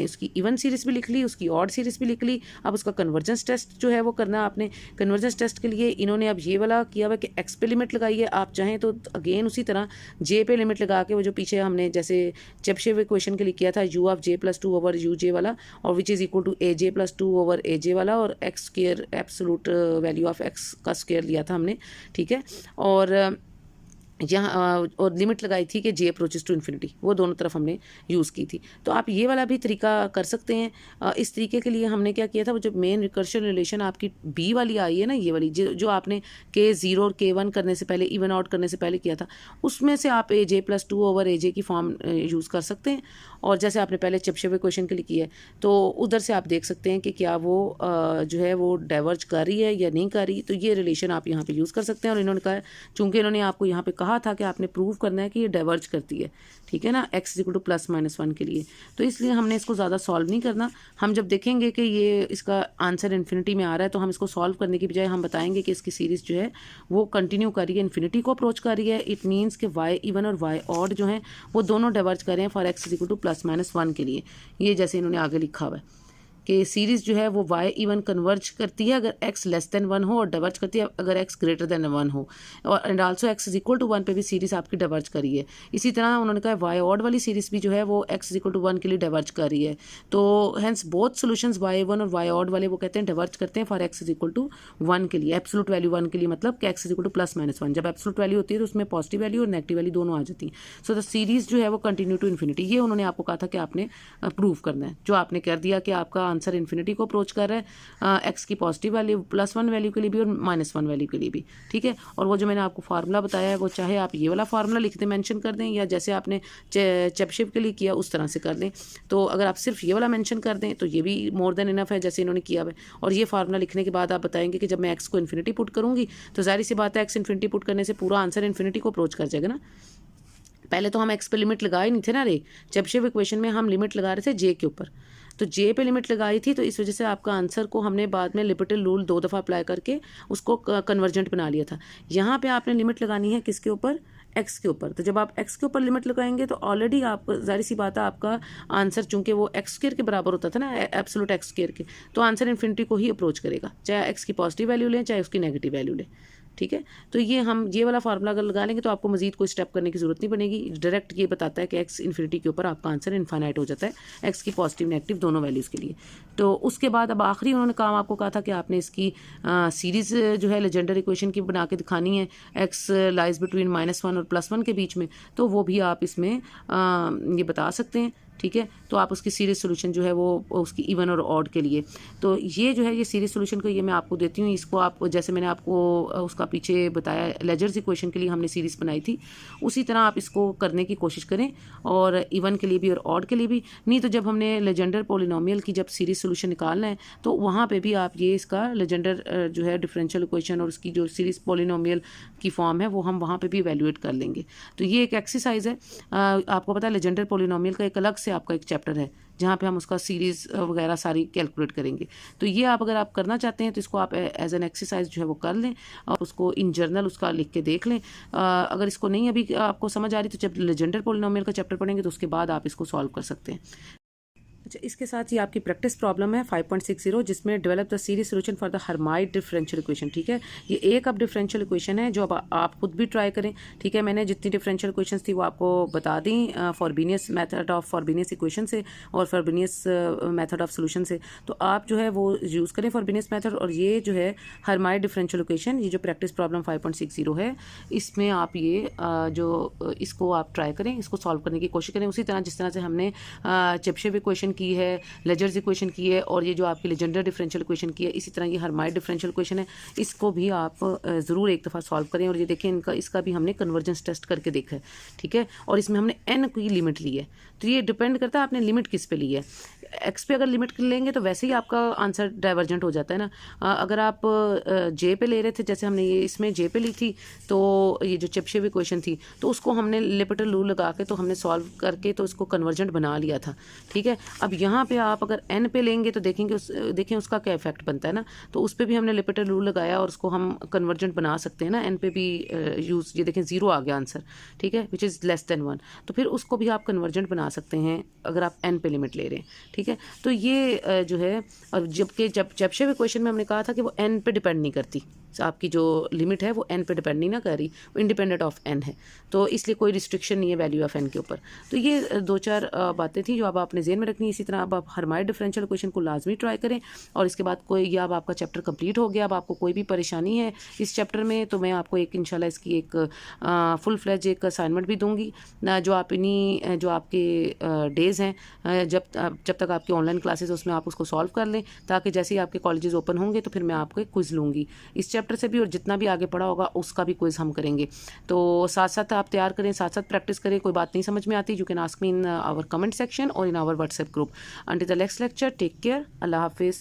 उसकी इवन सीरीज़ भी लिख ली, उसकी ऑड सीरीज़ भी लिख ली। अब उसका कन्वर्जेंस टेस्ट जो है वो करना आपने। कन्वर्जेंस टेस्ट के लिए इन्होंने अब ये वाला किया हुआ कि एक्स पे लिमिट लगाई है, आप चाहें तो अगेन उसी तरह जे पे लिमिट लगा के, वो जो पीछे हमने जैसे चेबशेव इक्वेशन के लिए किया था, u of j + 2 over u j वाला, और which is equal to a j + 2 over a j वाला, और x square absolute value of x का स्क्वायर लिया था हमने, ठीक है। और यहाँ और लिमिट लगाई थी कि जे अप्रोचेस टू इन्फिनिटी, वो दोनों तरफ हमने यूज़ की थी। तो आप ये वाला भी तरीका कर सकते हैं। इस तरीके के लिए हमने क्या किया था, वो जो मेन रिकर्शन रिलेशन आपकी बी वाली आई है ना, ये वाली जो आपने K0 और K1 करने से पहले, इवन आउट करने से पहले किया था, उसमें से आप AJ + 2 ओवर AJ की फॉर्म यूज़ कर सकते हैं। और जैसे आपने पहले चेबशेव इक्वेशन के लिए किया है, तो उधर से आप देख सकते हैं कि क्या वो जो है वो डाइवर्ज कर रही है या नहीं कर रही, तो ये रिलेशन आप यहाँ पे यूज़ कर सकते हैं। और इन्होंने कहा, चूँकि इन्होंने आपको यहाँ पे कहा था कि आपने प्रूव करना है कि ये डाइवर्ज करती है, ठीक है ना, x = +-1 के लिए, तो इसलिए हमने इसको ज़्यादा सॉल्व नहीं करना। हम जब देखेंगे कि ये इसका आंसर इन्फिनिटी में आ रहा है, तो हम इसको सॉल्व करने की बजाय हम बताएंगे कि इसकी सीरीज़ जो है वो कंटिन्यू कर रही है, इन्फिनिटी को अप्रोच कर रही है। इट मीन्स कि y इवन और y ऑड जो हैं वो दोनों डाइवर्ज कर रहे हैं फॉर x = +-1 के लिए। ये जैसे इन्होंने आगे लिखा हुआ है कि सीरीज़ जो है वो y इवन कन्वर्ज करती है अगर x <1 हो, और डाइवर्ज करती है अगर x < 1 हो, और एंड आल्सो x = 1 पे भी सीरीज़ आपकी डाइवर्ज करी है। इसी तरह उन्होंने कहा y ऑड वाली सीरीज़ भी जो है वो x = 1 के लिए डाइवर्ज कर रही है। तो हैंस बोथ सॉल्यूशंस y1 और y ऑड वाले वो कहते हैं डाइवर्ज करते हैं फॉर x = 1 के लिए, एब्सोल्यूट वैल्यू 1 के लिए, मतलब कि x = +-1। जब एब्सोल्यूट वैल्यू होती है तो उसमें पॉजिटिव वैल्यू और नेगेटिव वैल्यू दोनों आ जाती हैं। सो द सीरीज़ जो है वो कंटिन्यू टू इन्फिनिटी, ये उन्होंने आपको कहा था कि आपने प्रूव करना है, जो आपने कर दिया कि आपका आंसर इन्फिनिटी को अप्रोच कर रहा है, एक्स की पॉजिटिव वैल्यू +1 वैल्यू के लिए भी और -1 वैल्यू के लिए भी, ठीक है। और वो जो मैंने आपको फार्मूला बताया है, वो चाहे आप ये वाला फार्मूला लिख दें, मेंशन कर दें, या जैसे आपने चेबशेव के लिए किया उस तरह से कर दें। तो अगर आप सिर्फ ये वाला मेंशन कर दें तो ये भी मोर देन इनफ है, जैसे इन्होंने किया है। और ये फार्मूला लिखने के बाद आप बताएंगे कि जब मैं एक्स को इन्फिनिटी पुट करूँगी तो जाहिर सी बात है एक्स इन्फिनिटी पुट करने से पूरा आंसर इन्फिनिटी को अप्रोच कर जाएगा ना। पहले तो हम एक्स पे लिमिट लगाए नहीं थे ना रे, चेबशेव इक्वेशन में हम लिमिट लगा रहे थे जे के ऊपर, तो जे पे लिमिट लगाई थी, तो इस वजह से आपका आंसर को हमने बाद में लिपिटल रूल 2 दफ़ा अप्लाई करके उसको कन्वर्जेंट बना लिया था। यहाँ पे आपने लिमिट लगानी है किसके ऊपर, एक्स के ऊपर। तो जब आप एक्स के ऊपर लिमिट लगाएंगे तो ऑलरेडी आप जाहिर सी बात है आपका आंसर, चूंकि वो x² के बराबर होता था ना, एब्सोल्यूट x² के, तो आंसर इन्फिनिटी को ही अप्रोच करेगा, चाहे एक्स की पॉजिटिव वैल्यू लें चाहे उसकी नेगेटिव वैल्यू लें, ठीक है। तो ये हम ये वाला फार्मूला अगर लगा लेंगे तो आपको मजीद कोई स्टेप करने की जरूरत नहीं पड़ेगी। डायरेक्ट ये बताता है कि एक्स इन्फिनिटी के ऊपर आपका आंसर इनफाइनाइट हो जाता है, एक्स की पॉजिटिव नेगेटिव दोनों वैल्यूज़ के लिए। तो उसके बाद अब आखिरी उन्होंने काम आपको कहा था कि आपने इसकी सीरीज़ जो है लेजेंडर इक्वेशन की बना के दिखानी है, एक्स लाइज बिटवीन -1 और +1 के बीच में, तो वो भी आप इसमें ये बता सकते हैं, ठीक है। तो आप उसकी सीरीज सोल्यूशन जो है वो उसकी इवन और ऑड के लिए, तो ये जो है ये सीरीज सोल्यूशन को ये मैं आपको देती हूँ। इसको आप जैसे मैंने आपको उसका पीछे बताया लेजर्स इक्वेशन के लिए हमने सीरीज़ बनाई थी, उसी तरह आप इसको करने की कोशिश करें, और इवन के लिए भी और ऑड के लिए भी। नहीं तो जब हमने लेजेंडर पोलिनोमियल की जब सीरीज सोल्यूशन निकालना है तो वहाँ पर भी आप ये इसका लेजेंडर जो है डिफरेंशियल इक्वेशन और उसकी जो सीरीज पोलिनोमियल की फॉर्म है वो हम वहाँ पर भी इवेल्युएट कर लेंगे। तो ये एक एक्सरसाइज है। आपको पता है लेजेंडर पोलिनोमियल का एक अलग से आपका एक चैप्टर है जहाँ पे हम उसका सीरीज़ वगैरह सारी कैलकुलेट करेंगे। तो ये आप अगर आप करना चाहते हैं तो इसको आप एज एन एक्सरसाइज जो है वो कर लें और उसको इन जर्नल उसका लिख के देख लें। अगर इसको नहीं अभी आपको समझ आ रही तो जब लेजेंडर पोलिनोमियल का चैप्टर पढ़ेंगे तो उसके बाद आप इसको सॉल्व कर सकते हैं। अच्छा, इसके साथ ये आपकी प्रैक्टिस प्रॉब्लम है 5.60, जिसमें develop the series solution for the Hermite differential equation. ठीक है, ये एक अब डिफरेंशियल इक्वेशन है जो अब आप खुद भी ट्राई करें। ठीक है, मैंने जितनी डिफरेंशियल इक्वेशंस थी वो आपको बता दी फॉरबीनियस मेथड ऑफ फॉरबीनियस इक्वेशन से और फॉरबीनियस मेथड ऑफ सोल्यूशन से। तो आप जो है वो यूज़ करें फॉरबीनियस मेथड, और ये जो है हर्माइट डिफरेंशियल इक्वेशन, ये जो प्रैक्टिस प्रॉब्लम 5.60 है, इसमें आप ये इसको आप ट्राई करें, इसको सॉल्व करने की कोशिश करें उसी तरह जिस तरह से हमने चेबशेव इक्वेशन की है, लेजर्स इक्वेशन की है, और ये जो आपकी लेजेंडर डिफरेंशियल इक्वेशन की है, इसी तरह ये हर्माइट डिफरेंशियल इक्वेशन है। इसको भी आप ज़रूर एक दफ़ा सॉल्व करें। और ये देखें, इसका भी हमने कन्वर्जेंस टेस्ट करके देखा है। ठीक है, और इसमें हमने n की लिमिट ली है, तो ये डिपेंड करता है आपने लिमिट किस पे ली है। x पे अगर लिमिट लेंगे तो वैसे ही आपका आंसर डाइवर्जेंट हो जाता है ना। अगर आप j पे ले रहे थे, जैसे हमने ये इसमें j पे ली थी, तो ये जो चेबशेव इक्वेशन थी, तो उसको हमने लिपिटर रूल लगा के तो हमने सॉल्व करके तो इसको कन्वर्जेंट बना लिया था। ठीक है, अब यहाँ पे आप अगर n पे लेंगे तो देखें उसका क्या इफेक्ट बनता है ना। तो उस पर भी हमने लिपिटर रूल लगाया और उसको हम कन्वर्जेंट बना सकते हैं ना। n पे भी यूज़, ये देखें 0 आ गया आंसर। ठीक है, विच इज़ लेस देन 1, तो फिर उसको भी आप कन्वर्जेंट बना सकते हैं अगर आप n पे लिमिट ले रहे हैं। ठीक है, तो ये जो है, और जब चेबशेव इक्वेशन में हमने कहा था कि वो n पे डिपेंड नहीं करती, आपकी जो लिमिट है वो n पे डिपेंड नहीं ना कर रही, वो इंडिपेंडेंट ऑफ n है, तो इसलिए कोई रिस्ट्रिक्शन नहीं है वैल्यू ऑफ n के ऊपर। तो ये 2-4 बातें थी जो अब आपने ज़हन में रखनी है। इसी तरह अब आप हर्माइट डिफरेंशियल इक्वेशन को लाजमी ट्राई करें, और इसके बाद कोई, या अब आपका चैप्टर कंप्लीट हो गया, अब आपको कोई भी परेशानी है इस चैप्टर में, तो मैं आपको एक इंशाल्लाह इसकी एक फुल फ्लेज एक असाइनमेंट भी दूँगी ना, जो आप इन्हीं जो आपके डेज़ हैं जब तक आपकी ऑनलाइन क्लासेस, उसमें आप उसको सॉल्व कर लें, ताकि जैसे ही आपके कॉलेजेस ओपन होंगे तो फिर मैं आपको एक क्विज़ लूँगी इस चैप्टर से भी, और जितना भी आगे पढ़ा होगा उसका भी क्विज़ हम करेंगे। तो साथ साथ आप तैयार करें, साथ साथ प्रैक्टिस करें। कोई बात नहीं समझ में आती, you can ask me in our comment section और in our WhatsApp group. Until the next lecture, take care, अल्लाह हाफिज़।